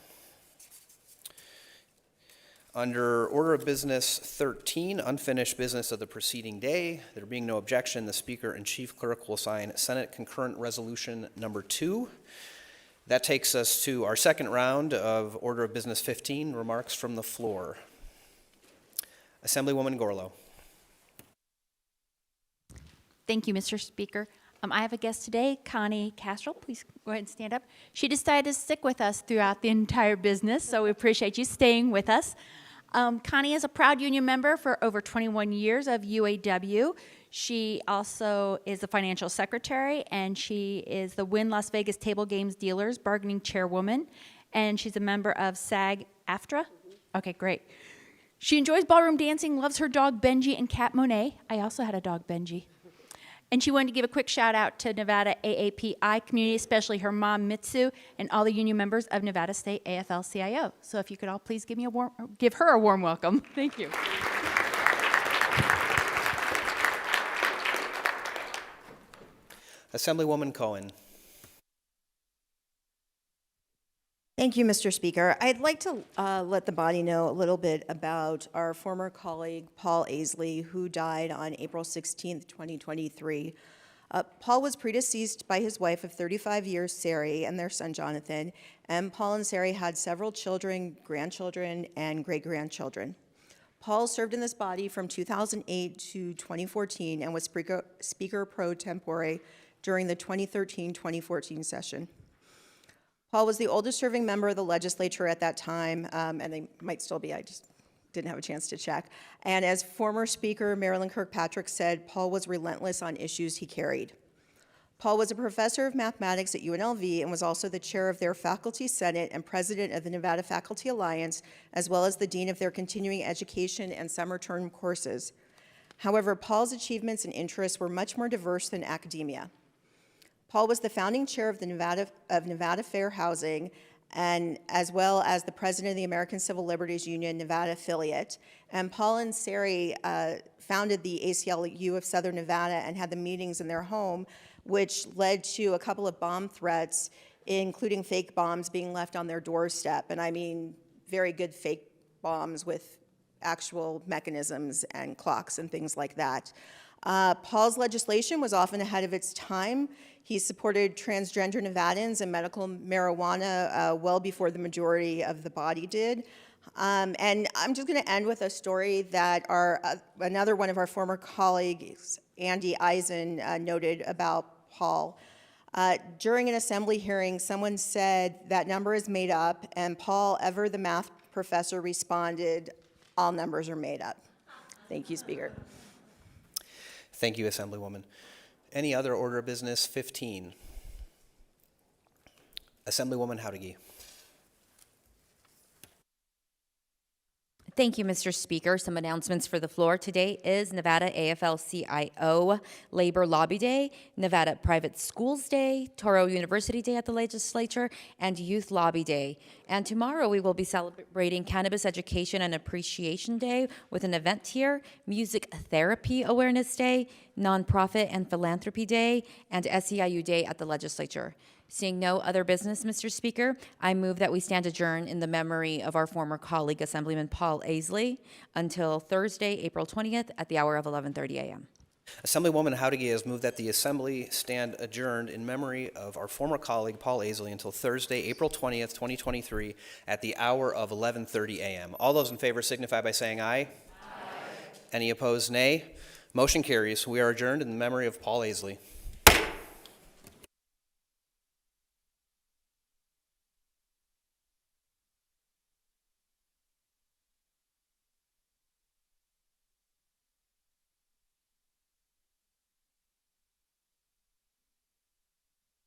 Under Order of Business 13, unfinished business of the preceding day, there being no objection, the Speaker and Chief Clerk will sign Senate Concurrent Resolution Number 2. That takes us to our second round of Order of Business 15, remarks from the floor. Assemblywoman Gorlow. Thank you, Mr. Speaker. I have a guest today, Connie Castrol. Please go ahead and stand up. She decided to stick with us throughout the entire business, so we appreciate you staying with us. Connie is a proud union member for over 21 years of UAW. She also is the financial secretary, and she is the Wynn Las Vegas Table Games Dealers bargaining chairwoman, and she's a member of SAG-AFTRA. Okay, great. She enjoys ballroom dancing, loves her dog Benji and cat Monet. I also had a dog, Benji. And she wanted to give a quick shout out to Nevada AAPI community, especially her mom, Mitsu, and all the union members of Nevada State AFL-CIO. So if you could all please give her a warm welcome. Thank you. Assemblywoman Cohen. Thank you, Mr. Speaker. I'd like to let the body know a little bit about our former colleague, Paul Aisley, who died on April 16th, 2023. Paul was predeceased by his wife of 35 years, Sari, and their son, Jonathan, and Paul and Sari had several children, grandchildren, and great-grandchildren. Paul served in this body from 2008 to 2014 and was Speaker pro tempore during the 2013-2014 session. Paul was the oldest serving member of the legislature at that time, and they might still be, I just didn't have a chance to check. And as former Speaker Marilyn Kirkpatrick said, Paul was relentless on issues he carried. Paul was a professor of mathematics at UNLV and was also the chair of their faculty senate and president of the Nevada Faculty Alliance, as well as the dean of their continuing education and summer term courses. However, Paul's achievements and interests were much more diverse than academia. Paul was the founding chair of the Nevada Fair Housing, and as well as the president of the American Civil Liberties Union Nevada affiliate. And Paul and Sari founded the ACLU of Southern Nevada and had the meetings in their home, which led to a couple of bomb threats, including fake bombs being left on their doorstep. And I mean very good fake bombs with actual mechanisms and clocks and things like that. Paul's legislation was often ahead of its time. He supported transgender Nevadans and medical marijuana well before the majority of the body did. And I'm just going to end with a story that another one of our former colleagues, Andy Eisen, noted about Paul. During an assembly hearing, someone said that number is made up, and Paul, ever the math professor, responded, all numbers are made up. Thank you, Speaker. Thank you, Assemblywoman. Any other order of business? 15. Assemblywoman Howdigi. Thank you, Mr. Speaker. Some announcements for the floor. Today is Nevada AFL-CIO Labor Lobby Day, Nevada Private Schools Day, Touro University Day at the Legislature, and Youth Lobby Day. And tomorrow we will be celebrating Cannabis Education and Appreciation Day with an event here, Music Therapy Awareness Day, Nonprofit and Philanthropy Day, and SEIU Day at the Legislature. Seeing no other business, Mr. Speaker, I move that we stand adjourned in the memory of our former colleague, Assemblyman Paul Aisley, until Thursday, April 20th at the hour of 11:30 a.m. Assemblywoman Howdigi has moved that the Assembly stand adjourned in memory of our former colleague, Paul Aisley, until Thursday, April 20th, 2023 at the hour of 11:30 a.m. All those in favor signify by saying aye. Aye. Any opposed, nay. Motion carries. We are adjourned in the memory of Paul Aisley.